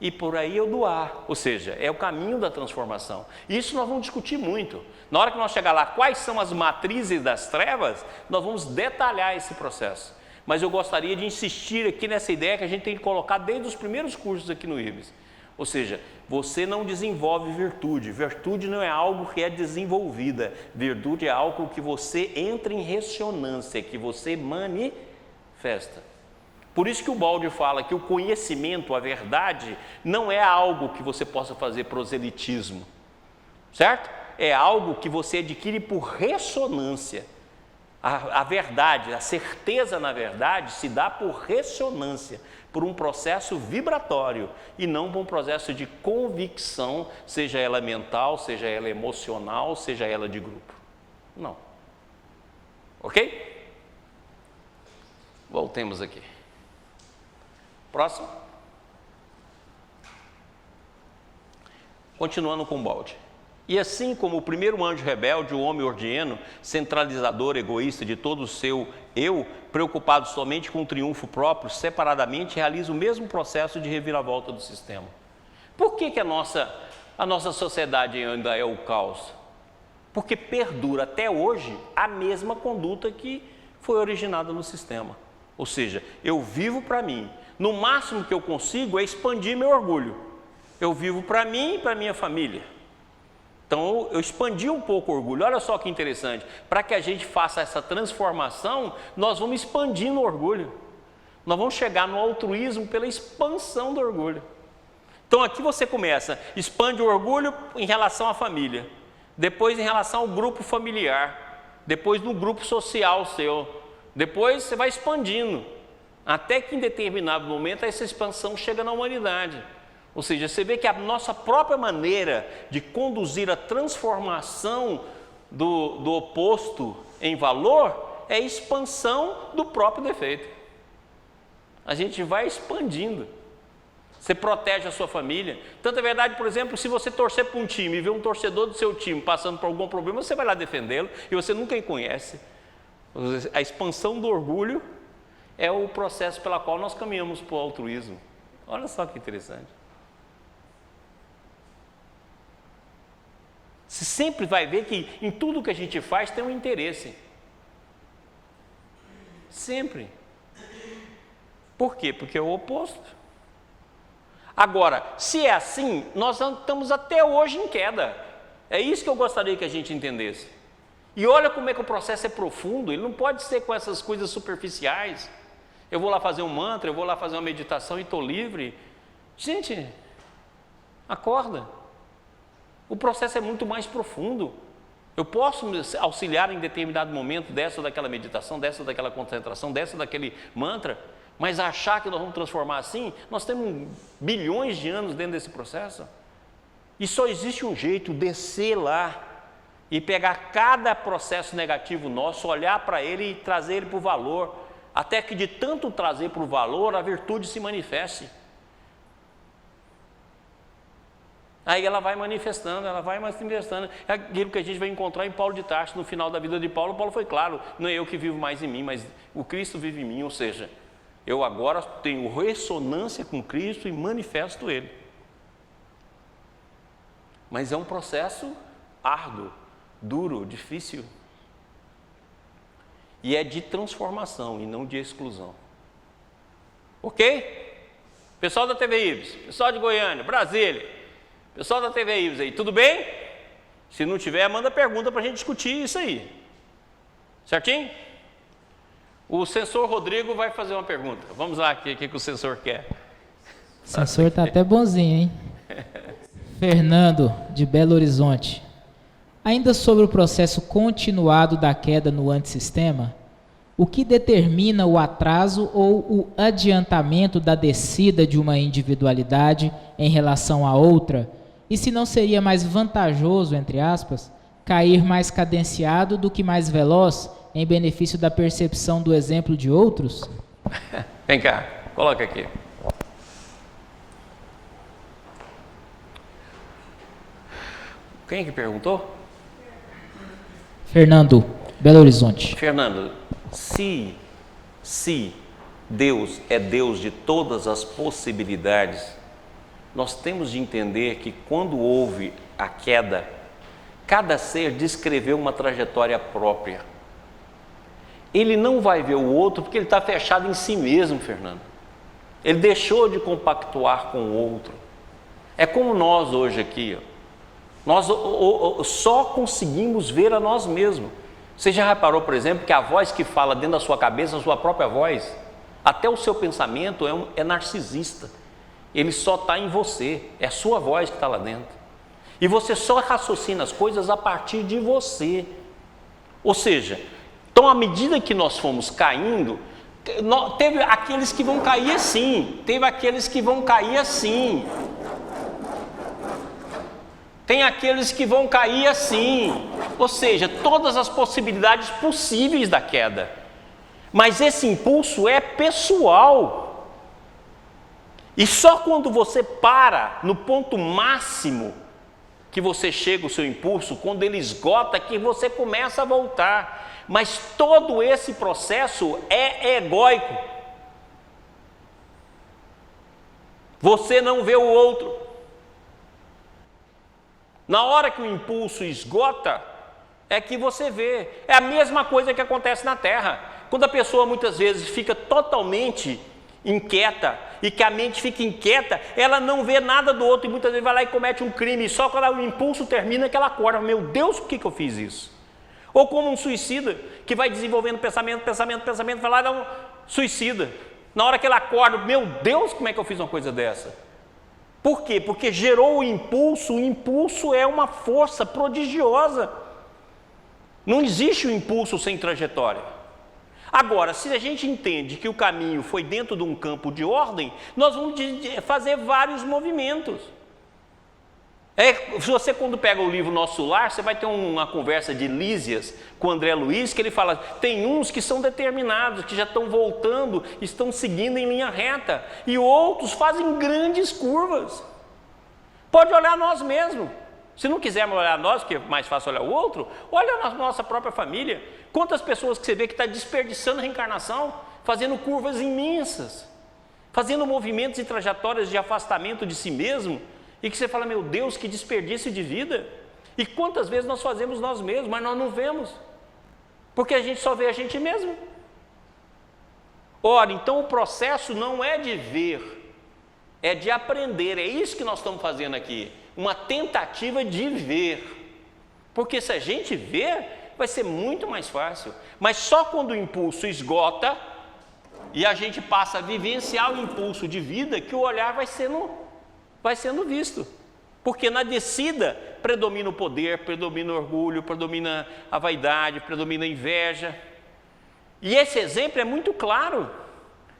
E por aí eu doar. Ou seja, é o caminho da transformação. Isso nós vamos discutir muito. Na hora que nós chegar lá, quais são as matrizes das trevas, nós vamos detalhar esse processo. Mas eu gostaria de insistir aqui nessa ideia que a gente tem que colocar desde os primeiros cursos aqui no IBS. Ou seja, você não desenvolve virtude. Virtude não é algo que é desenvolvida. Virtude é algo que você entra em ressonância, que você manifesta. Por isso que o Baldi fala que o conhecimento, a verdade, não é algo que você possa fazer proselitismo. Certo? é algo que você adquire por ressonância. A verdade, a certeza na verdade se dá por ressonância, por um processo vibratório e não por um processo de convicção, seja ela mental, seja ela emocional, seja ela de grupo. Não. Ok? Voltemos aqui. Próximo. Continuando com o balde. E assim como o primeiro anjo rebelde, o homem ordieno, centralizador, egoísta de todo o seu eu, preocupado somente com o triunfo próprio, separadamente realiza o mesmo processo de reviravolta do sistema. Por que a nossa sociedade ainda é o caos? Porque perdura até hoje a mesma conduta que foi originada no sistema. Ou seja, eu vivo para mim. No máximo que eu consigo é expandir meu orgulho. Eu vivo para mim e para minha família. Então, eu expandi um pouco o orgulho. Olha só que interessante. Para que a gente faça essa transformação, nós vamos expandindo o orgulho. Nós vamos chegar no altruísmo pela expansão do orgulho. Então, aqui você começa, expande o orgulho em relação à família. Depois em relação ao grupo familiar. Depois no grupo social seu. Depois você vai expandindo. Até que em determinado momento essa expansão chega na humanidade. Ou seja, você vê que a nossa própria maneira de conduzir a transformação do oposto em valor é a expansão do próprio defeito. A gente vai expandindo. Você protege a sua família. Tanto é verdade, por exemplo, se você torcer para um time e ver um torcedor do seu time passando por algum problema, você vai lá defendê-lo e você nunca o conhece. A expansão do orgulho é o processo pelo qual nós caminhamos para o altruísmo. Olha só que interessante. Você sempre vai ver que em tudo que a gente faz tem um interesse. Sempre. Por quê? Porque é o oposto. Agora, se é assim, nós estamos até hoje em queda. É isso que eu gostaria que a gente entendesse. E olha como é que o processo é profundo, ele não pode ser com essas coisas superficiais. Eu vou lá fazer um mantra, eu vou lá fazer uma meditação e estou livre. Gente, acorda. O processo é muito mais profundo. Eu posso me auxiliar em determinado momento dessa ou daquela meditação, dessa ou daquela concentração, dessa ou daquele mantra, mas achar que nós vamos transformar assim, nós temos bilhões de anos dentro desse processo. E só existe um jeito, descer lá e pegar cada processo negativo nosso, olhar para ele e trazer ele para o valor, até que de tanto trazer para o valor, a virtude se manifeste. Aí ela vai manifestando, é aquilo que a gente vai encontrar em Paulo de Tarso. No final da vida de Paulo, Paulo foi claro, não é eu que vivo mais em mim, mas o Cristo vive em mim, ou seja, eu agora tenho ressonância com Cristo e manifesto Ele. Mas é um processo árduo, duro, difícil. E é de transformação e não de exclusão. Ok? Pessoal da TV Ibis, pessoal de Goiânia, Brasília, pessoal da TV Ibis aí, tudo bem? Se não tiver, manda pergunta para a gente discutir isso aí. Certinho? O censor Rodrigo vai fazer uma pergunta. Vamos lá, o que o censor quer? O censor está até bonzinho, hein? Fernando, de Belo Horizonte. Ainda sobre o processo continuado da queda no antissistema, o que determina o atraso ou o adiantamento da descida de uma individualidade em relação à outra? E se não seria mais vantajoso, entre aspas, cair mais cadenciado do que mais veloz, em benefício da percepção do exemplo de outros? Vem cá, coloca aqui. Quem é que perguntou? Fernando, Belo Horizonte. Fernando, se Deus é Deus de todas as possibilidades, nós temos de entender que quando houve a queda, cada ser descreveu uma trajetória própria. Ele não vai ver o outro porque ele está fechado em si mesmo, Fernando. Ele deixou de compactuar com o outro. É como nós hoje aqui, ó. Nós só conseguimos ver a nós mesmos. Você já reparou, por exemplo, que a voz que fala dentro da sua cabeça, a sua própria voz, até o seu pensamento é narcisista. Ele só está em você, é a sua voz que está lá dentro. E você só raciocina as coisas a partir de você. Ou seja, então à medida que nós fomos caindo, teve aqueles que vão cair assim, teve aqueles que vão cair assim, tem aqueles que vão cair assim. Ou seja, todas as possibilidades possíveis da queda. Mas esse impulso é pessoal. E só quando você para no ponto máximo que você chega o seu impulso, quando ele esgota, que você começa a voltar. Mas todo esse processo é egóico. Você não vê o outro. Na hora que o impulso esgota, é que você vê. É a mesma coisa que acontece na Terra. Quando a pessoa muitas vezes fica totalmente inquieta, e que a mente fica inquieta, ela não vê nada do outro, e muitas vezes vai lá e comete um crime, e só quando o impulso termina que ela acorda, meu Deus, por que eu fiz isso? Ou como um suicida, que vai desenvolvendo pensamento, vai lá e dá um suicida. Na hora que ele acorda, meu Deus, como é que eu fiz uma coisa dessa? Por quê? Porque gerou o impulso é uma força prodigiosa. Não existe o impulso sem trajetória. Agora, se a gente entende que o caminho foi dentro de um campo de nós vamos fazer vários movimentos. Se você, quando pega o livro Nosso Lar, você vai ter uma conversa de Lísias com André Luiz, que ele fala, tem uns que são determinados, que já estão voltando, estão seguindo em linha reta, e outros fazem grandes curvas. Pode olhar nós mesmos. Se não quisermos olhar nós, porque é mais fácil olhar o outro, olha a nossa própria família. Quantas pessoas que você vê que está desperdiçando a reencarnação, fazendo curvas imensas, fazendo movimentos e trajetórias de afastamento de si mesmo, e que você fala, meu Deus, que desperdício de vida. E quantas vezes nós fazemos nós mesmos, mas nós não vemos, porque a gente só vê a gente mesmo. Ora, então o processo não é de ver, é de aprender. É isso que nós estamos fazendo aqui, uma tentativa de ver. Porque se a gente ver, vai ser muito mais fácil. Mas só quando o impulso esgota e a gente passa a vivenciar o impulso de vida, que o olhar vai sendo visto. Porque na descida predomina o poder, predomina o orgulho, predomina a vaidade, predomina a inveja. E esse exemplo é muito claro.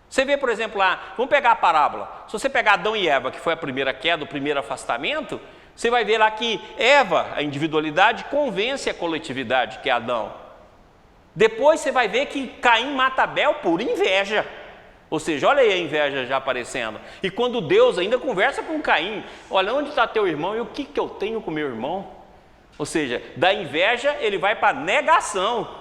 Você vê, por exemplo, lá, vamos pegar a parábola. Se você pegar Adão e Eva, que foi a primeira queda, o primeiro afastamento, você vai ver lá que Eva, a individualidade, convence a coletividade, que é Adão. Depois você vai ver que Caim mata Abel por inveja. Ou seja, olha aí a inveja já aparecendo. E quando Deus ainda conversa com Caim, olha, onde está teu irmão e o que eu tenho com meu irmão? Ou seja, da inveja ele vai para a negação.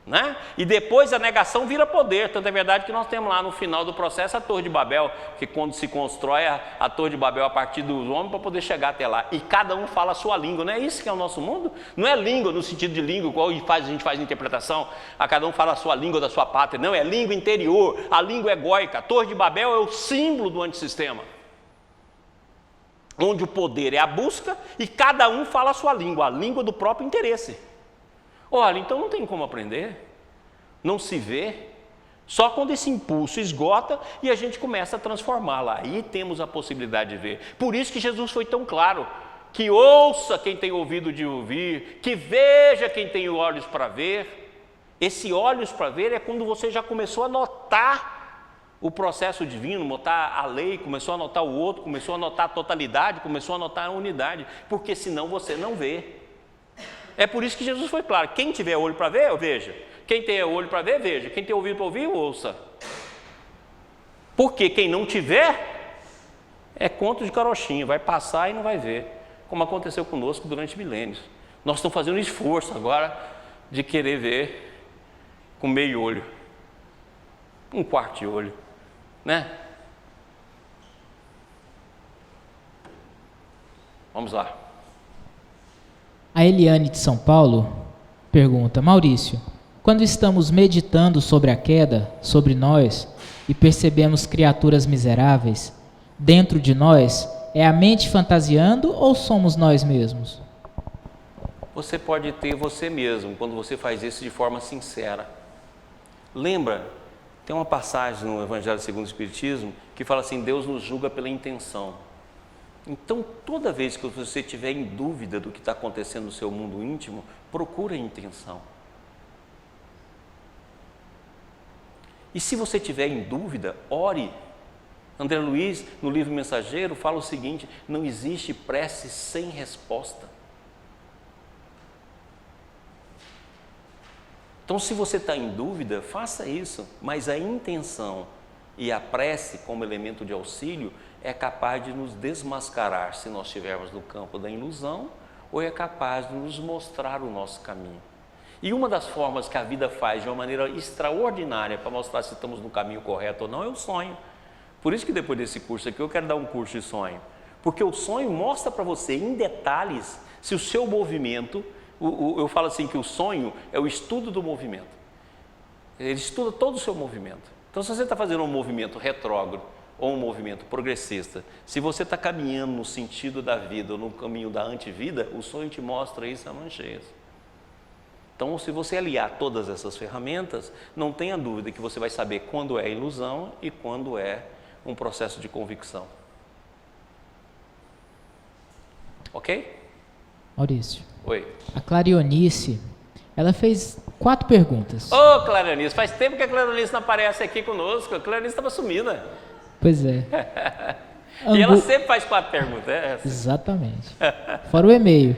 Né? E depois a negação vira poder. Tanto é verdade que nós temos lá no final do processo a Torre de Babel, que quando se constrói a Torre de Babel a partir dos homens para poder chegar até lá, e cada um fala a sua língua. Não é isso que é o nosso mundo? Não é língua no sentido de língua, igual a gente faz interpretação, a cada um fala a sua língua da sua pátria. Não, é língua interior, a língua egóica. A Torre de Babel é o símbolo do antissistema, onde o poder é a busca e cada um fala a sua língua, a língua do próprio interesse. Olha, então não tem como aprender, não se vê, só quando esse impulso esgota e a gente começa a transformá-la, aí temos a possibilidade de ver. Por isso que Jesus foi tão claro, que ouça quem tem ouvido de ouvir, que veja quem tem olhos para ver. Esse olhos para ver é quando você já começou a notar o processo divino, notar a lei, começou a notar o outro, começou a notar a totalidade, começou a notar a unidade, porque senão você não vê. É por isso que Jesus foi claro, quem tiver olho para ver, veja. Quem tem olho para ver, veja. Quem tem ouvido para ouvir, ouça. Porque quem não tiver, é conto de carochinha, vai passar e não vai ver. Como aconteceu conosco durante milênios. Nós estamos fazendo um esforço agora de querer ver com meio olho. Um quarto de olho, né? Vamos lá. A Eliane de São Paulo pergunta, Maurício, quando estamos meditando sobre a queda, sobre nós, e percebemos criaturas miseráveis, dentro de nós, é a mente fantasiando ou somos nós mesmos? Você pode ter você mesmo, quando você faz isso de forma sincera. Lembra, tem uma passagem no Evangelho segundo o Espiritismo, que fala assim, Deus nos julga pela intenção. Então, toda vez que você estiver em dúvida do que está acontecendo no seu mundo íntimo, procure a intenção. E se você estiver em dúvida, ore. André Luiz, no livro Mensageiro, fala o seguinte: não existe prece sem resposta. Então, se você está em dúvida, faça isso, mas a intenção e a prece como elemento de auxílio é capaz de nos desmascarar se nós estivermos no campo da ilusão, ou é capaz de nos mostrar o nosso caminho. E uma das formas que a vida faz de uma maneira extraordinária para mostrar se estamos no caminho correto ou não é o sonho. Por isso que depois desse curso aqui eu quero dar um curso de sonho, porque o sonho mostra para você em detalhes se o seu movimento, eu falo assim que o sonho é o estudo do movimento, ele estuda todo o seu movimento. Então, se você está fazendo um movimento retrógrado ou um movimento progressista, se você está caminhando no sentido da vida ou no caminho da antivida, o sonho te mostra isso a mão cheia. Então, se você aliar todas essas ferramentas, não tenha dúvida que você vai saber quando é ilusão e quando é um processo de convicção. Ok? Maurício. Oi. A Clarionice, ela fez 4 perguntas. Ô, Clarionice, faz tempo que a Clarionice não aparece aqui conosco. A Clarionice estava sumida. Pois é. E ela sempre faz 4 perguntas. Exatamente. Fora o e-mail.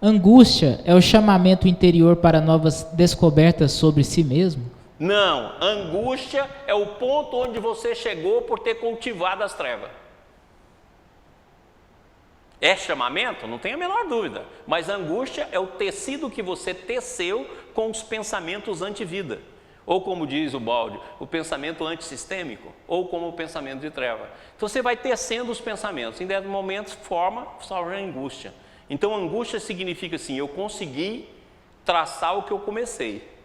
Angústia é o chamamento interior para novas descobertas sobre si mesmo? Não, angústia é o ponto onde você chegou por ter cultivado as trevas. É chamamento? Não tem a menor dúvida, mas angústia é o tecido que você teceu com os pensamentos anti-vida, ou como diz o Balde, o pensamento antissistêmico, ou como o pensamento de treva. Então você vai tecendo os pensamentos, em dado momento forma a angústia. Então angústia significa assim, eu consegui traçar o que eu comecei.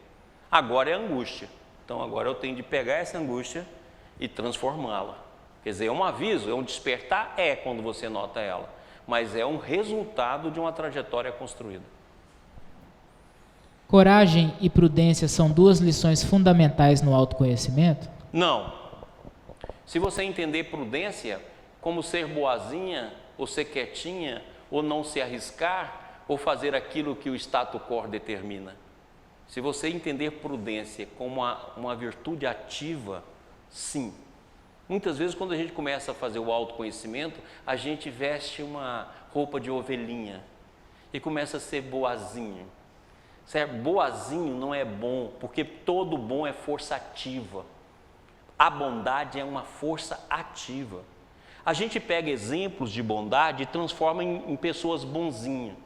Agora é angústia. Então agora eu tenho de pegar essa angústia e transformá-la. Quer dizer, é um aviso, é um despertar, quando você nota ela, mas é um resultado de uma trajetória construída. Coragem e prudência são 2 lições fundamentais no autoconhecimento? Não. Se você entender prudência como ser boazinha, ou ser quietinha, ou não se arriscar, ou fazer aquilo que o status quo determina. Se você entender prudência como uma virtude ativa, sim. Muitas vezes, quando a gente começa a fazer o autoconhecimento, a gente veste uma roupa de ovelhinha e começa a ser boazinho. Certo? Boazinho não é bom, porque todo bom é força ativa. A bondade é uma força ativa. A gente pega exemplos de bondade e transforma em pessoas bonzinhas.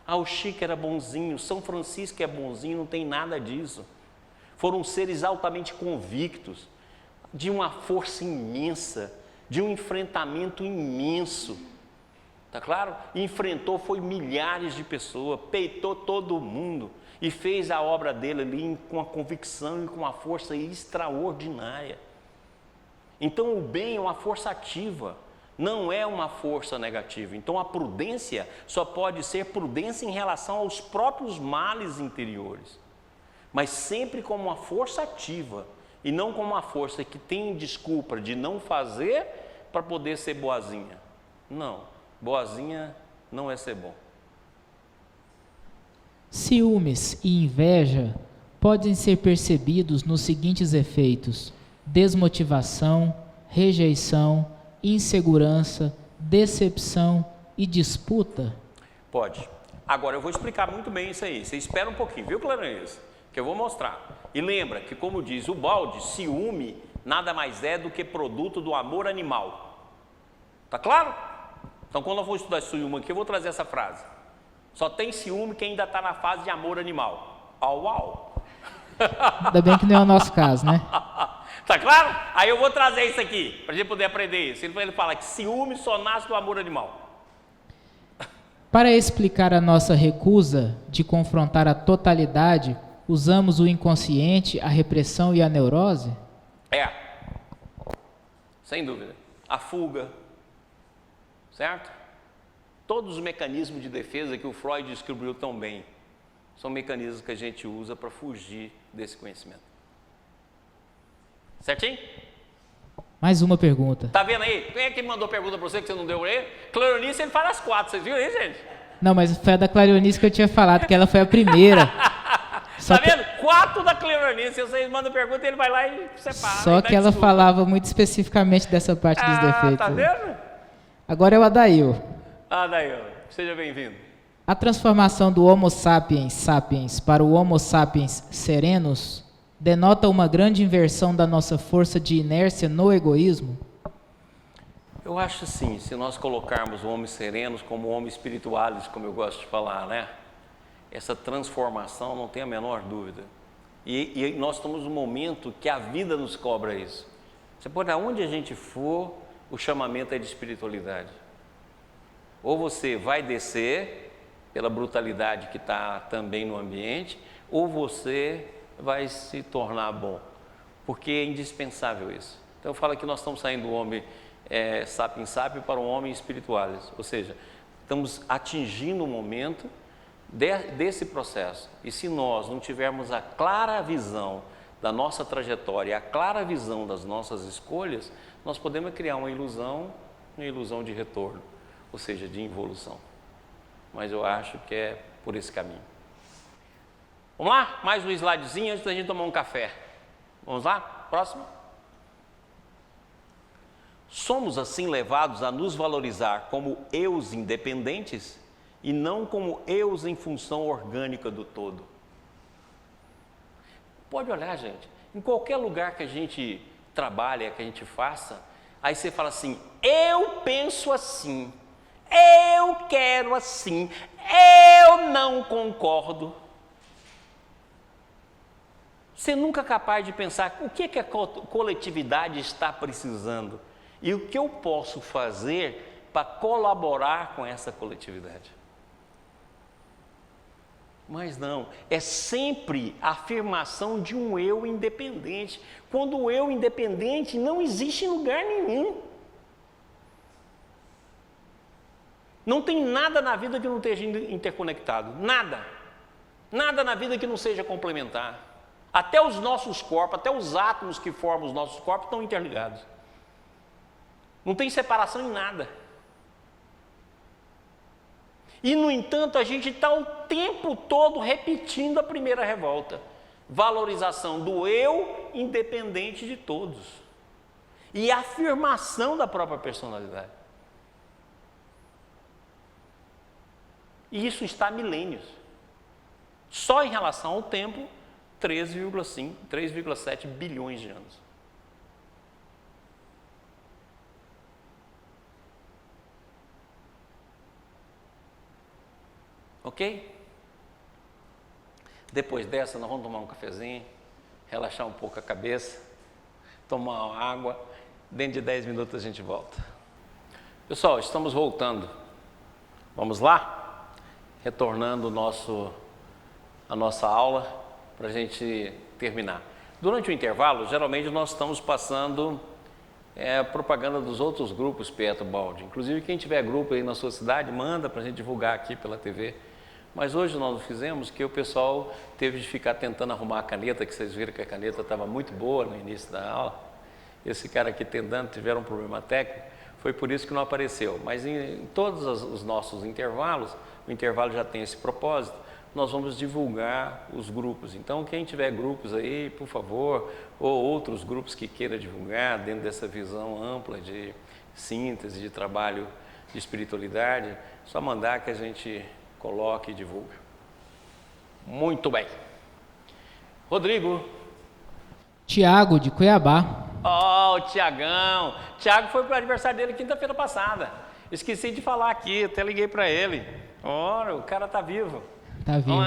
O Chico era bonzinho, São Francisco é bonzinho, não tem nada disso. Foram seres altamente convictos, de uma força imensa, de um enfrentamento imenso. Tá claro? Enfrentou, foi milhares de pessoas, peitou todo mundo e fez a obra dele ali com uma convicção e com uma força extraordinária. Então o bem é uma força ativa, não é uma força negativa. Então a prudência só pode ser prudência em relação aos próprios males interiores, mas sempre como uma força ativa e não como uma força que tem desculpa de não fazer para poder ser boazinha. Não, boazinha não é ser bom. Ciúmes e inveja podem ser percebidos nos seguintes efeitos: desmotivação, rejeição, insegurança, decepção e disputa? Pode. Agora eu vou explicar muito bem isso aí. Você espera um pouquinho, viu, Clarionice? Que eu vou mostrar. E lembra que, como diz o Balde, ciúme nada mais é do que produto do amor animal. Tá claro? Então, quando eu for estudar ciúme aqui, eu vou trazer essa frase. Só tem ciúme quem ainda está na fase de amor animal. Au, au. Ainda bem que não é o nosso caso, né? Tá claro? Aí eu vou trazer isso aqui, para a gente poder aprender isso. Ele fala que ciúme só nasce do amor animal. Para explicar a nossa recusa de confrontar a totalidade, usamos o inconsciente, a repressão e a neurose? Sem dúvida. A fuga, certo? Todos os mecanismos de defesa que o Freud descobriu tão bem, são mecanismos que a gente usa para fugir desse conhecimento. Certinho? Mais uma pergunta. Tá vendo aí? Quem é que mandou pergunta para você que você não deu para ele? Cleonice, ele fala as 4, vocês viram aí, gente? Não, mas foi a da Clarionice que eu tinha falado, que ela foi a primeira. Tá vendo? 4 da Cleonice, vocês mandam pergunta, ele vai lá e separa. Só que ela falava muito especificamente dessa parte dos defeitos. Tá vendo? Agora é o Adail. Adail, seja bem-vindo. A transformação do Homo sapiens sapiens para o Homo sapiens serenus denota uma grande inversão da nossa força de inércia no egoísmo? Eu acho assim, se nós colocarmos o Homo serenos como Homo espiritualis, como eu gosto de falar, né? Essa transformação não tem a menor dúvida. E nós estamos num momento que a vida nos cobra isso. Você pode, aonde a gente for, o chamamento é de espiritualidade. Ou você vai descer pela brutalidade que está também no ambiente, ou você vai se tornar bom, porque é indispensável isso. Então eu falo que nós estamos saindo do homem sapiens sapiens para o homem espiritualis, ou seja, estamos atingindo o momento desse processo. E se nós não tivermos a clara visão da nossa trajetória, a clara visão das nossas escolhas, nós podemos criar uma ilusão de retorno, ou seja, de involução. Mas eu acho que é por esse caminho. Vamos lá? Mais um slidezinho antes da gente tomar um café. Vamos lá? Próximo. Somos assim levados a nos valorizar como eus independentes e não como eus em função orgânica do todo. Pode olhar, gente, em qualquer lugar que a gente trabalha, que a gente faça, aí você fala assim, eu penso assim, eu quero assim, eu não concordo. Você nunca é capaz de pensar o que a coletividade está precisando e o que eu posso fazer para colaborar com essa coletividade. Mas não, é sempre a afirmação de um eu independente. Quando o eu independente não existe em lugar nenhum. Não tem nada na vida que não esteja interconectado, nada. Nada na vida que não seja complementar. Até os nossos corpos, até os átomos que formam os nossos corpos estão interligados. Não tem separação em nada. E, no entanto, a gente está o tempo todo repetindo a primeira revolta. Valorização do eu independente de todos. E afirmação da própria personalidade. E isso está há milênios. Só em relação ao tempo, 3,7 bilhões de anos. Ok? Depois dessa, nós vamos tomar um cafezinho, relaxar um pouco a cabeça, tomar uma água. Dentro de 10 minutos a gente volta. Pessoal, estamos voltando. Vamos lá? Retornando a nossa aula para a gente terminar. Durante o intervalo, geralmente nós estamos passando propaganda dos outros grupos Pietro Baldi. Inclusive, quem tiver grupo aí na sua cidade, manda para a gente divulgar aqui pela TV. Mas hoje nós fizemos que o pessoal teve de ficar tentando arrumar a caneta, que vocês viram que a caneta estava muito boa no início da aula. Esse cara aqui tentando, tiveram um problema técnico, foi por isso que não apareceu. Mas em todos os nossos intervalos, o intervalo já tem esse propósito, nós vamos divulgar os grupos. Então, quem tiver grupos aí, por favor, ou outros grupos que queira divulgar dentro dessa visão ampla de síntese, de trabalho de espiritualidade, só mandar que a gente coloque e divulga. Muito bem. Rodrigo. Tiago, de Cuiabá. Oh, o Tiagão. Tiago foi para o aniversário dele quinta-feira passada. Esqueci de falar aqui, até liguei para ele. Ora, o cara tá vivo. Tá vivo.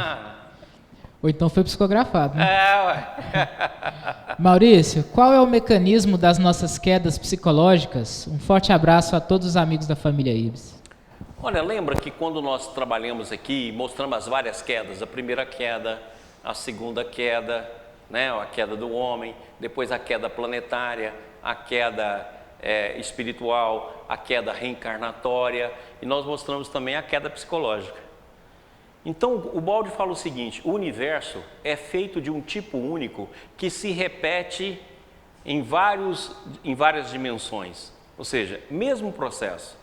Ou então foi psicografado, né? Ué. Maurício, qual é o mecanismo das nossas quedas psicológicas? Um forte abraço a todos os amigos da família Ibis. Olha, lembra que quando nós trabalhamos aqui, mostramos as várias quedas, a primeira queda, a segunda queda, né, a queda do homem, depois a queda planetária, a queda espiritual, a queda reencarnatória, e nós mostramos também a queda psicológica. Então, o Baldi fala o seguinte, o universo é feito de um tipo único que se repete em várias dimensões, ou seja, mesmo processo.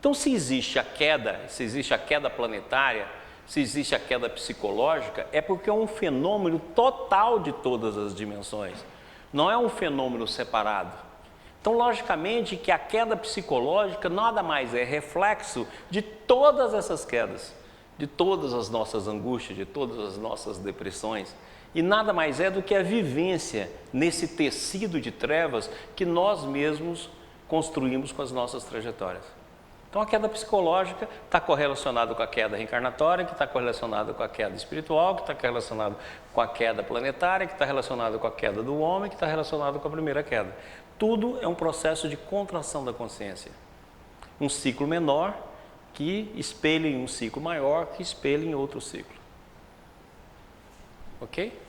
Então, se existe a queda planetária, se existe a queda psicológica, é porque é um fenômeno total de todas as dimensões, não é um fenômeno separado. Então, logicamente, que a queda psicológica nada mais é reflexo de todas essas quedas, de todas as nossas angústias, de todas as nossas depressões, e nada mais é do que a vivência nesse tecido de trevas que nós mesmos construímos com as nossas trajetórias. Então, a queda psicológica está correlacionada com a queda reencarnatória, que está correlacionada com a queda espiritual, que está relacionada com a queda planetária, que está relacionada com a queda do homem, que está relacionada com a primeira queda. Tudo é um processo de contração da consciência. Um ciclo menor que espelha em um ciclo maior, que espelha em outro ciclo. Ok?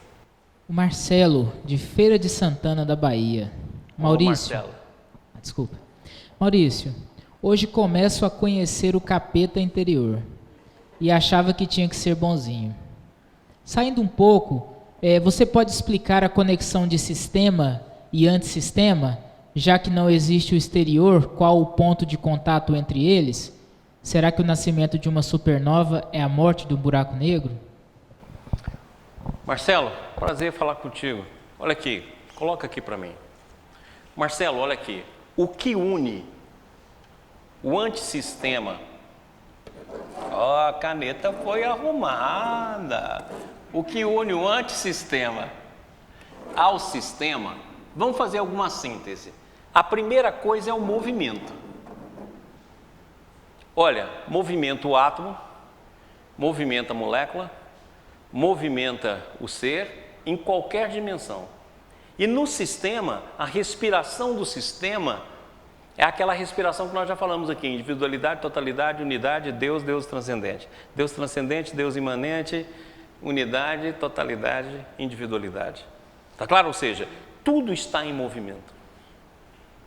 O Marcelo, de Feira de Santana da Bahia. Maurício. Marcelo. Desculpa. Maurício, hoje começo a conhecer o capeta interior e achava que tinha que ser bonzinho. Saindo um pouco, você pode explicar a conexão de sistema e antissistema, já que não existe o exterior, qual o ponto de contato entre eles? Será que o nascimento de uma supernova é a morte do buraco negro? Marcelo, prazer falar contigo. Olha aqui, coloca aqui para mim. Marcelo, olha aqui. O que une o antissistema? Ó, a caneta foi arrumada. O que une o antissistema ao sistema? Vamos fazer alguma síntese. A primeira coisa é o movimento. Olha, movimenta o átomo, movimenta a molécula, movimenta o ser em qualquer dimensão. E no sistema, a respiração do sistema é aquela respiração que nós já falamos aqui: individualidade, totalidade, unidade, Deus, Deus transcendente. Deus transcendente, Deus imanente, unidade, totalidade, individualidade. Tá claro? Ou seja, tudo está em movimento.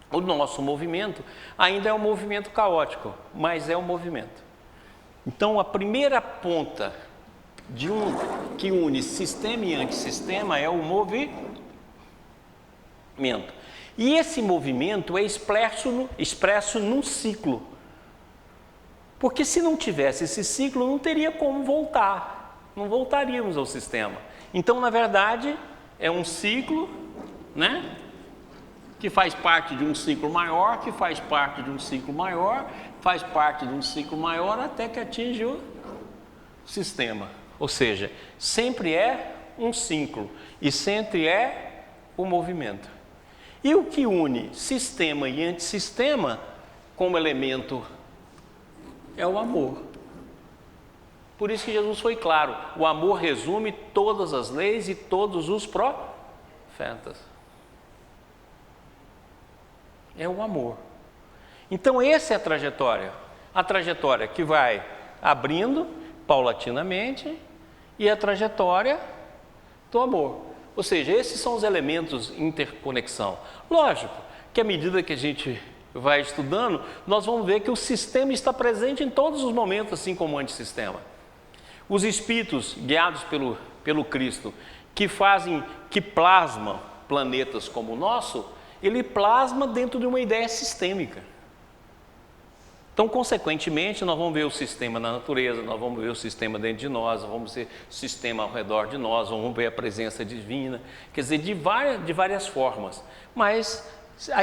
O nosso movimento ainda é um movimento caótico, mas é um movimento. Então, a primeira ponta que une sistema e antissistema é o movimento. E esse movimento é expresso num ciclo. Porque se não tivesse esse ciclo, não teria como voltar. Não voltaríamos ao sistema. Então, na verdade, é um ciclo, né? Que faz parte de um ciclo maior, que faz parte de um ciclo maior, faz parte de um ciclo maior, até que atinge o sistema. Ou seja, sempre é um ciclo e sempre é o movimento. E o que une sistema e antissistema como elemento é o amor. Por isso que Jesus foi claro: o amor resume todas as leis e todos os profetas. É o amor. Então, essa é a trajetória que vai abrindo paulatinamente e a trajetória do amor. Ou seja, esses são os elementos de interconexão. Lógico que à medida que a gente vai estudando, nós vamos ver que o sistema está presente em todos os momentos, assim como o antissistema. Os espíritos guiados pelo Cristo, que plasmam planetas como o nosso, ele plasma dentro de uma ideia sistêmica. Então, consequentemente, nós vamos ver o sistema na natureza, nós vamos ver o sistema dentro de nós vamos ver o sistema ao redor de nós, vamos ver a presença divina, quer dizer, de várias formas. Mas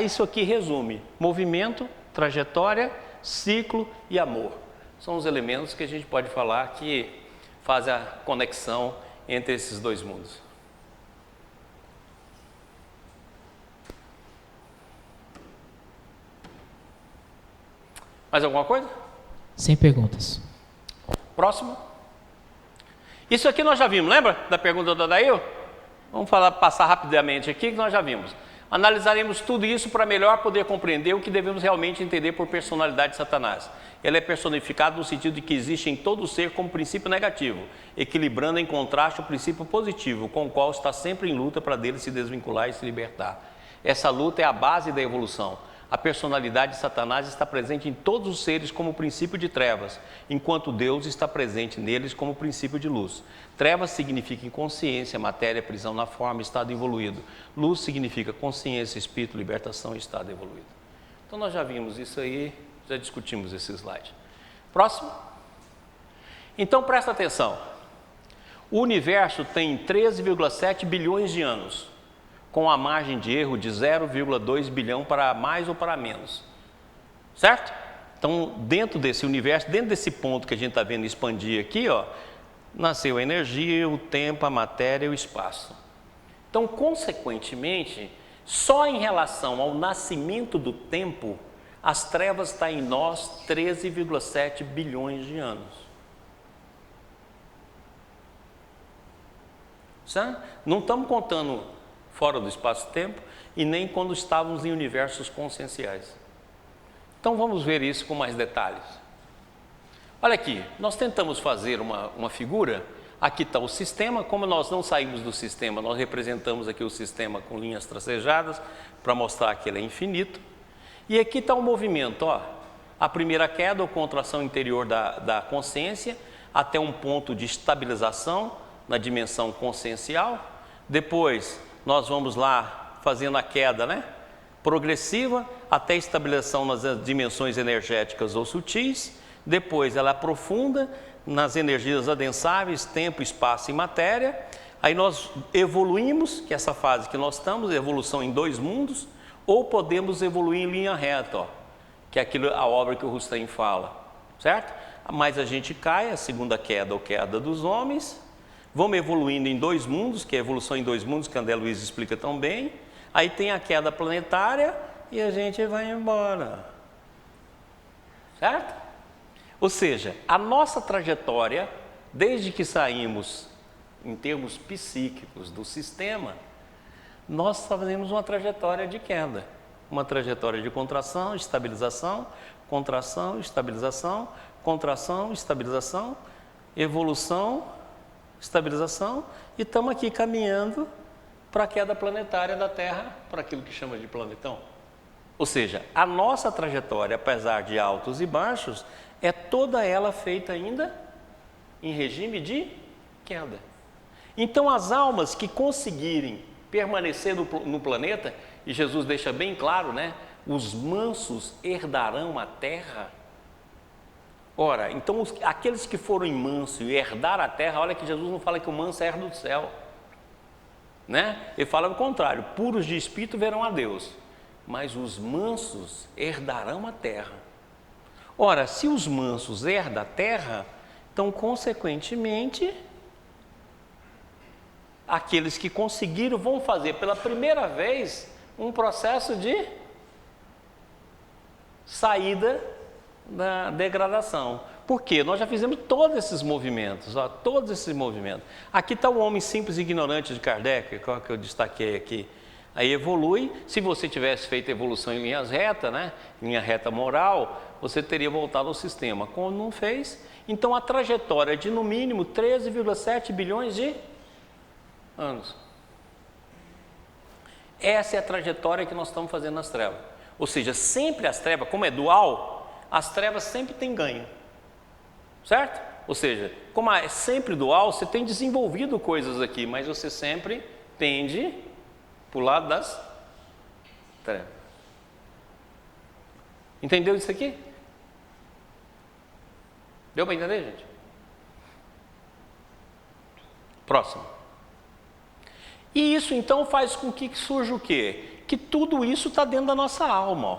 isso aqui resume movimento, trajetória, ciclo e amor. São os elementos que a gente pode falar que fazem a conexão entre esses dois mundos. Mais alguma coisa? Sem perguntas. Próximo. Isso aqui nós já vimos, lembra da pergunta do Adail? Vamos passar rapidamente aqui que nós já vimos. Analisaremos tudo isso para melhor poder compreender o que devemos realmente entender por personalidade de Satanás. Ele é personificado no sentido de que existe em todo ser como princípio negativo, equilibrando em contraste o princípio positivo, com o qual está sempre em luta para dele se desvincular e se libertar. Essa luta é a base da evolução. A personalidade de Satanás está presente em todos os seres como princípio de trevas, enquanto Deus está presente neles como princípio de luz. Trevas significa inconsciência, matéria, prisão na forma, estado evoluído. Luz significa consciência, espírito, libertação e estado evoluído. Então nós já vimos isso aí, já discutimos esse slide. Próximo. Então presta atenção. O universo tem 13,7 bilhões de anos, com a margem de erro de 0,2 bilhão para mais ou para menos. Certo? Então, dentro desse universo, dentro desse ponto que a gente está vendo expandir aqui, ó, nasceu a energia, o tempo, a matéria e o espaço. Então, consequentemente, só em relação ao nascimento do tempo, as trevas estão em nós 13,7 bilhões de anos. Certo? Não estamos contando fora do espaço-tempo e nem quando estávamos em universos conscienciais. Então vamos ver isso com mais detalhes. Olha aqui, nós tentamos fazer uma figura. Aqui está o sistema. Como nós não saímos do sistema, nós representamos aqui o sistema com linhas tracejadas para mostrar que ele é infinito. E aqui está o movimento, ó, a primeira queda ou contração interior da consciência até um ponto de estabilização na dimensão consciencial. Depois nós vamos lá fazendo a queda, né, progressiva até estabilização nas dimensões energéticas ou sutis. Depois ela aprofunda nas energias adensáveis, tempo, espaço e matéria. Aí nós evoluímos, que é essa fase que nós estamos, evolução em dois mundos, ou podemos evoluir em linha reta, ó, que é a obra que o Rustem fala, certo? Mas a gente cai, a segunda queda ou queda dos homens. Vamos evoluindo em dois mundos, que é a evolução em dois mundos, que André Luiz explica tão bem. Aí tem a queda planetária e a gente vai embora. Certo? Ou seja, a nossa trajetória, desde que saímos, em termos psíquicos, do sistema, nós fazemos uma trajetória de queda. Uma trajetória de contração, estabilização, contração, estabilização, contração, estabilização, evolução, estabilização, e estamos aqui caminhando para a queda planetária da Terra, para aquilo que chama de planetão. Ou seja, a nossa trajetória, apesar de altos e baixos, é toda ela feita ainda em regime de queda. Então as almas que conseguirem permanecer no planeta, e Jesus deixa bem claro, né? Os mansos herdarão a terra. Ora, então aqueles que foram mansos e herdar a terra, olha que Jesus não fala que o manso herda do céu, né? Ele fala o contrário, puros de espírito verão a Deus, mas os mansos herdarão a terra. Ora, se os mansos herdam a terra, então consequentemente aqueles que conseguiram vão fazer pela primeira vez um processo de saída da degradação. Por quê? Nós já fizemos todos esses movimentos, ó, todos esses movimentos. Aqui está o homem simples e ignorante de Kardec, qual que eu destaquei aqui. Aí evolui. Se você tivesse feito evolução em linhas retas, né, linha reta moral, você teria voltado ao sistema. Como não fez, então a trajetória é de no mínimo 13,7 bilhões de anos. Essa é a trajetória que nós estamos fazendo nas trevas. Ou seja, sempre as trevas, como é dual, as trevas sempre têm ganho, certo? Ou seja, como é sempre dual, você tem desenvolvido coisas aqui, mas você sempre tende para o lado das trevas. Entendeu isso aqui? Deu para entender, gente? Próximo. E isso então faz com que surja o quê? Que tudo isso está dentro da nossa alma, ó.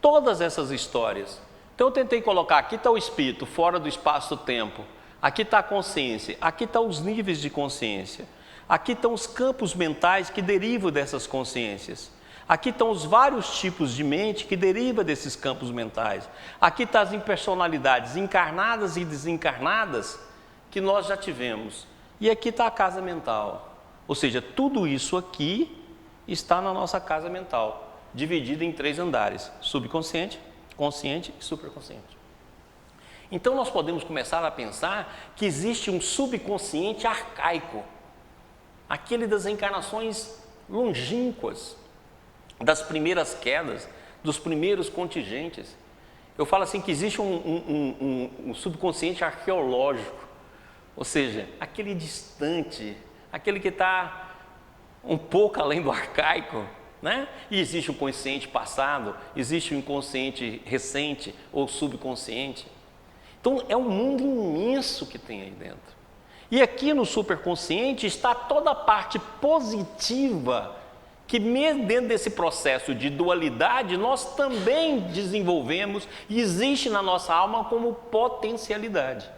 Todas essas histórias. Então eu tentei colocar, aqui está o espírito, fora do espaço-tempo. Aqui está a consciência, aqui estão os níveis de consciência. Aqui estão os campos mentais que derivam dessas consciências. Aqui estão os vários tipos de mente que derivam desses campos mentais. Aqui estão as impersonalidades encarnadas e desencarnadas que nós já tivemos. E aqui está a casa mental. Ou seja, tudo isso aqui está na nossa casa mental, dividida em 3 andares: subconsciente, consciente e superconsciente. Então nós podemos começar a pensar que existe um subconsciente arcaico, aquele das encarnações longínquas, das primeiras quedas, dos primeiros contingentes. Eu falo assim que existe um subconsciente arqueológico, ou seja, aquele distante, aquele que está um pouco além do arcaico, né? E existe o consciente passado, existe o inconsciente recente ou subconsciente. Então é um mundo imenso que tem aí dentro. E aqui no superconsciente está toda a parte positiva que mesmo dentro desse processo de dualidade nós também desenvolvemos e existe na nossa alma como potencialidade.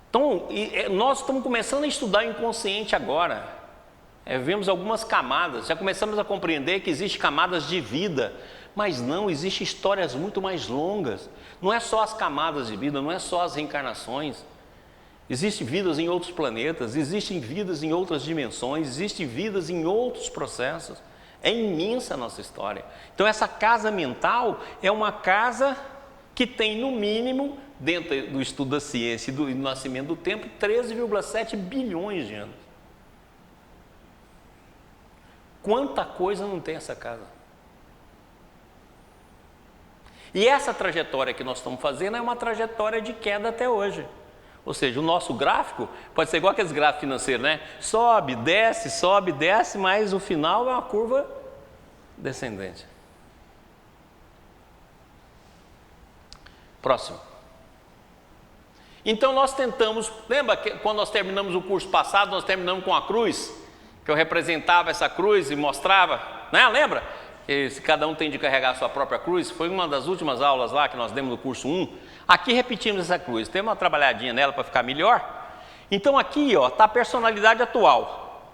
Então nós estamos começando a estudar o inconsciente agora. Vemos algumas camadas, já começamos a compreender que existem camadas de vida, mas não, existem histórias muito mais longas. Não é só as camadas de vida, não é só as reencarnações. Existem vidas em outros planetas, existem vidas em outras dimensões, existem vidas em outros processos. É imensa a nossa história. Então essa casa mental é uma casa que tem no mínimo, dentro do estudo da ciência e do nascimento do tempo, 13,7 bilhões de anos. Quanta coisa não tem essa casa? E essa trajetória que nós estamos fazendo é uma trajetória de queda até hoje. Ou seja, o nosso gráfico pode ser igual aqueles gráficos financeiros, né? Sobe, desce, mas o final é uma curva descendente. Próximo. Então nós tentamos, lembra que quando nós terminamos o curso passado, nós terminamos com a cruz, que eu representava essa cruz e mostrava, né? Lembra? Que cada um tem de carregar a sua própria cruz. Foi uma das últimas aulas lá que nós demos no curso 1. Aqui repetimos essa cruz, tem uma trabalhadinha nela para ficar melhor. Então aqui está a personalidade atual.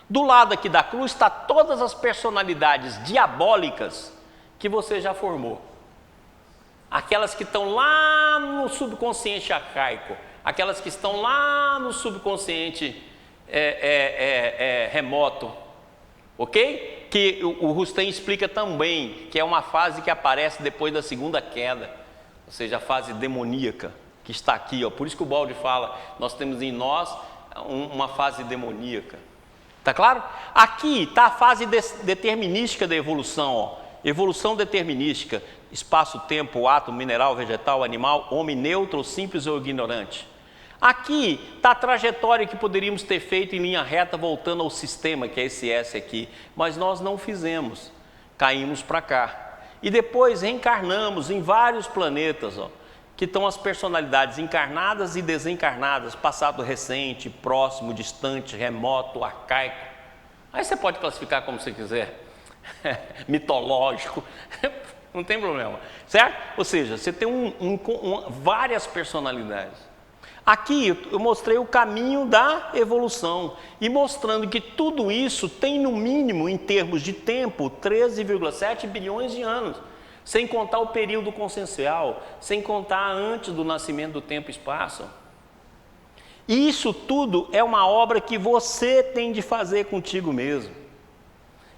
Do lado aqui da cruz está todas as personalidades diabólicas que você já formou. Aquelas que estão lá no subconsciente arcaico, aquelas que estão lá no subconsciente remoto, ok? Que o Rustem explica também que é uma fase que aparece depois da segunda queda, ou seja, a fase demoníaca que está aqui, por isso que o Baldi fala, nós temos em nós uma fase demoníaca, tá claro? Aqui está a fase determinística da evolução, evolução determinística, espaço, tempo, átomo, mineral, vegetal, animal, homem neutro, simples ou ignorante. Aqui está a trajetória que poderíamos ter feito em linha reta voltando ao sistema, que é esse S aqui, mas nós não fizemos, caímos para cá. E depois reencarnamos em vários planetas, que estão as personalidades encarnadas e desencarnadas, passado recente, próximo, distante, remoto, arcaico. Aí você pode classificar como você quiser, mitológico, não tem problema, certo? Ou seja, você tem várias personalidades. Aqui eu mostrei o caminho da evolução e mostrando que tudo isso tem no mínimo, em termos de tempo, 13,7 bilhões de anos, sem contar o período consciencial, sem contar antes do nascimento do tempo e espaço. E isso tudo é uma obra que você tem de fazer contigo mesmo.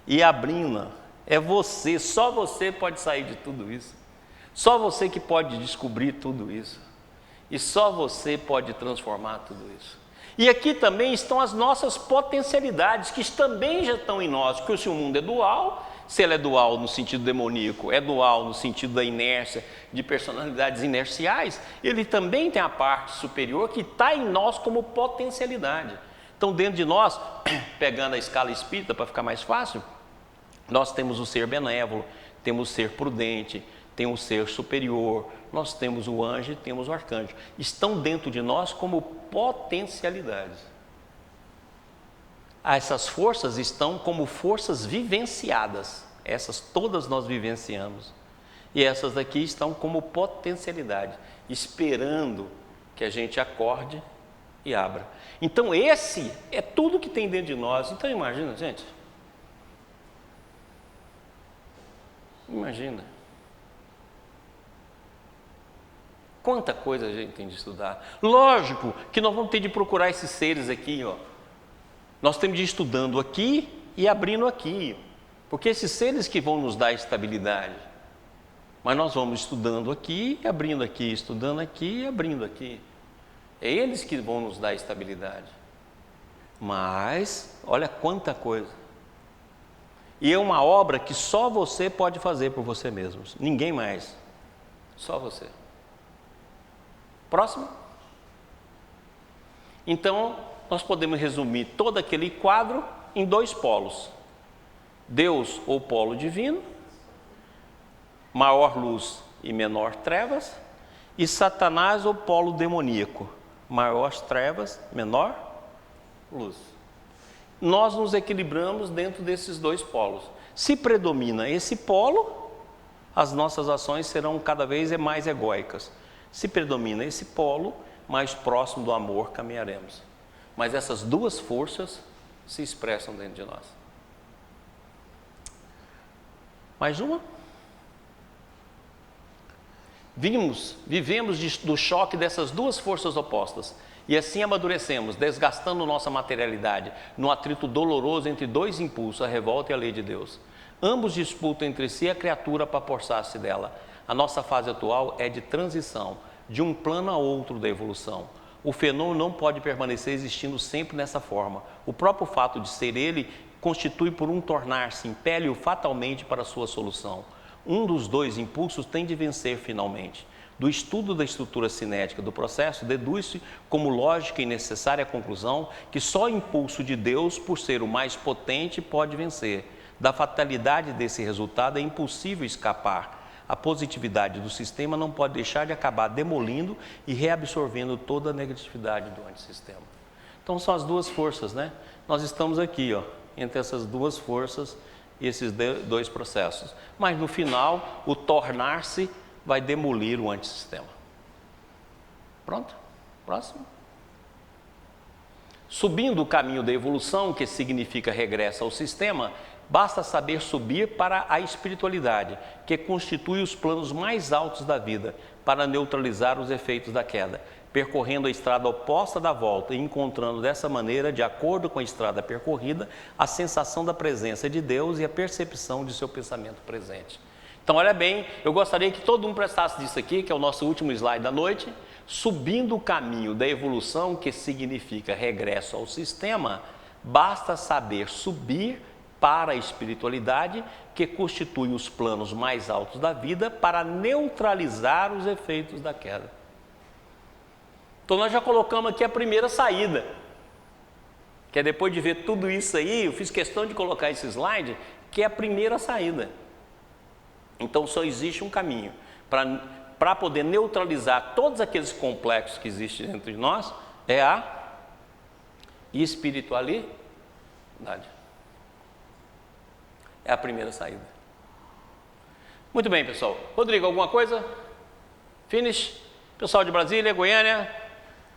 E a Brina, é você, só você pode sair de tudo isso. Só você que pode descobrir tudo isso. E só você pode transformar tudo isso. E aqui também estão as nossas potencialidades, que também já estão em nós, porque se o mundo é dual, se ele é dual no sentido demoníaco, é dual no sentido da inércia, de personalidades inerciais, ele também tem a parte superior que está em nós como potencialidade. Então dentro de nós, pegando a escala espírita para ficar mais fácil, nós temos o ser benévolo, temos o ser prudente, tem o ser superior, nós temos o anjo e temos o arcanjo. Estão dentro de nós como potencialidades. Essas forças estão como forças vivenciadas. Essas todas nós vivenciamos. E essas daqui estão como potencialidade, esperando que a gente acorde e abra. Então esse é tudo que tem dentro de nós. Então imagina, gente. Imagina. Quanta coisa a gente tem de estudar. Lógico que nós vamos ter de procurar esses seres aqui, Nós temos de ir estudando aqui e abrindo aqui. Porque esses seres que vão nos dar estabilidade. Mas nós vamos estudando aqui e abrindo aqui, estudando aqui e abrindo aqui. É eles que vão nos dar estabilidade. Mas, olha quanta coisa. E é uma obra que só você pode fazer por você mesmo. Ninguém mais. Só você. Próximo. Então, nós podemos resumir todo aquele quadro em 2 polos. Deus, ou polo divino, maior luz e menor trevas, e Satanás, ou polo demoníaco, maior trevas, menor luz. Nós nos equilibramos dentro desses 2 polos. Se predomina esse polo, as nossas ações serão cada vez mais egóicas. Se predomina esse polo, mais próximo do amor caminharemos. Mas essas 2 forças se expressam dentro de nós. Mais uma? Vivemos do choque dessas 2 forças opostas. E assim amadurecemos, desgastando nossa materialidade, no atrito doloroso entre 2 impulsos, a revolta e a lei de Deus. Ambos disputam entre si a criatura para apossar-se dela. A nossa fase atual é de transição, de um plano a outro da evolução. O fenômeno não pode permanecer existindo sempre nessa forma. O próprio fato de ser ele constitui por um tornar-se, impele-o fatalmente para a sua solução. Um dos 2 impulsos tem de vencer finalmente. Do estudo da estrutura cinética do processo, deduz-se como lógica e necessária a conclusão que só o impulso de Deus, por ser o mais potente, pode vencer. Da fatalidade desse resultado é impossível escapar. A positividade do sistema não pode deixar de acabar demolindo e reabsorvendo toda a negatividade do antissistema. Então são as 2 forças, né? Nós estamos aqui, ó, entre essas 2 forças e esses 2 processos. Mas no final, o tornar-se vai demolir o antissistema. Pronto? Próximo. Subindo o caminho da evolução, que significa regresso ao sistema, basta saber subir para a espiritualidade, que constitui os planos mais altos da vida, para neutralizar os efeitos da queda, percorrendo a estrada oposta da volta e encontrando dessa maneira, de acordo com a estrada percorrida, a sensação da presença de Deus e a percepção de seu pensamento presente. Então, olha bem, eu gostaria que todo mundo prestasse disso aqui, que é o nosso último slide da noite. Subindo o caminho da evolução, que significa regresso ao sistema, basta saber subir para a espiritualidade, que constitui os planos mais altos da vida, para neutralizar os efeitos da queda. Então, nós já colocamos aqui a primeira saída, que é depois de ver tudo isso aí, eu fiz questão de colocar esse slide, que é a primeira saída. Então, só existe um caminho para poder neutralizar todos aqueles complexos que existem dentro de nós, é a espiritualidade. É a primeira saída. Muito bem, pessoal. Rodrigo, alguma coisa? Finish? Pessoal de Brasília, Goiânia?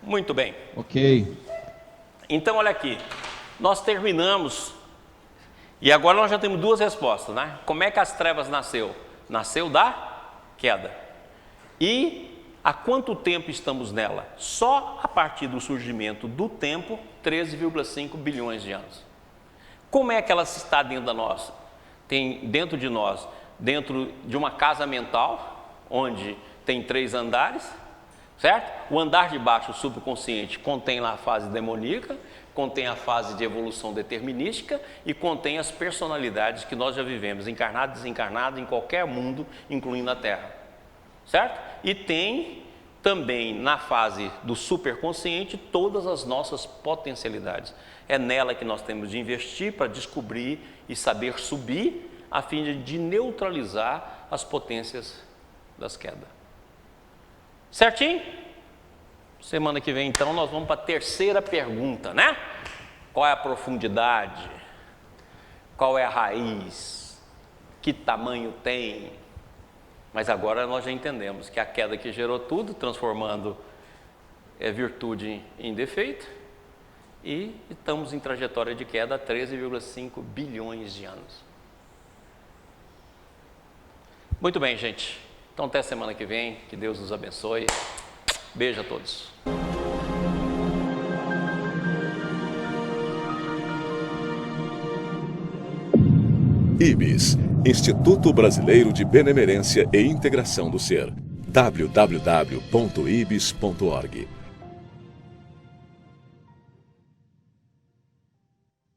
Muito bem. Ok. Então, olha aqui. Nós terminamos. E agora nós já temos 2 respostas, né? Como é que as trevas nasceu? Nasceu da queda. E há quanto tempo estamos nela? Só a partir do surgimento do tempo, 13,5 bilhões de anos. Como é que ela está dentro da nossa? Tem dentro de nós, dentro de uma casa mental, onde tem 3 andares, certo? O andar de baixo, o subconsciente, contém lá a fase demoníaca, contém a fase de evolução determinística e contém as personalidades que nós já vivemos, encarnado e desencarnado, em qualquer mundo, incluindo a Terra, certo? E tem também na fase do superconsciente todas as nossas potencialidades. É nela que nós temos de investir para descobrir e saber subir, a fim de neutralizar as potências das quedas. Certinho? Semana que vem, então, nós vamos para a terceira pergunta, né? Qual é a profundidade? Qual é a raiz? Que tamanho tem? Mas agora nós já entendemos que a queda que gerou tudo, transformando virtude em defeito, e estamos em trajetória de queda há 13,5 bilhões de anos. Muito bem, gente. Então, até semana que vem. Que Deus nos abençoe. Beijo a todos. IBS, Instituto Brasileiro de Benemerência e Integração do Ser. www.ibis.org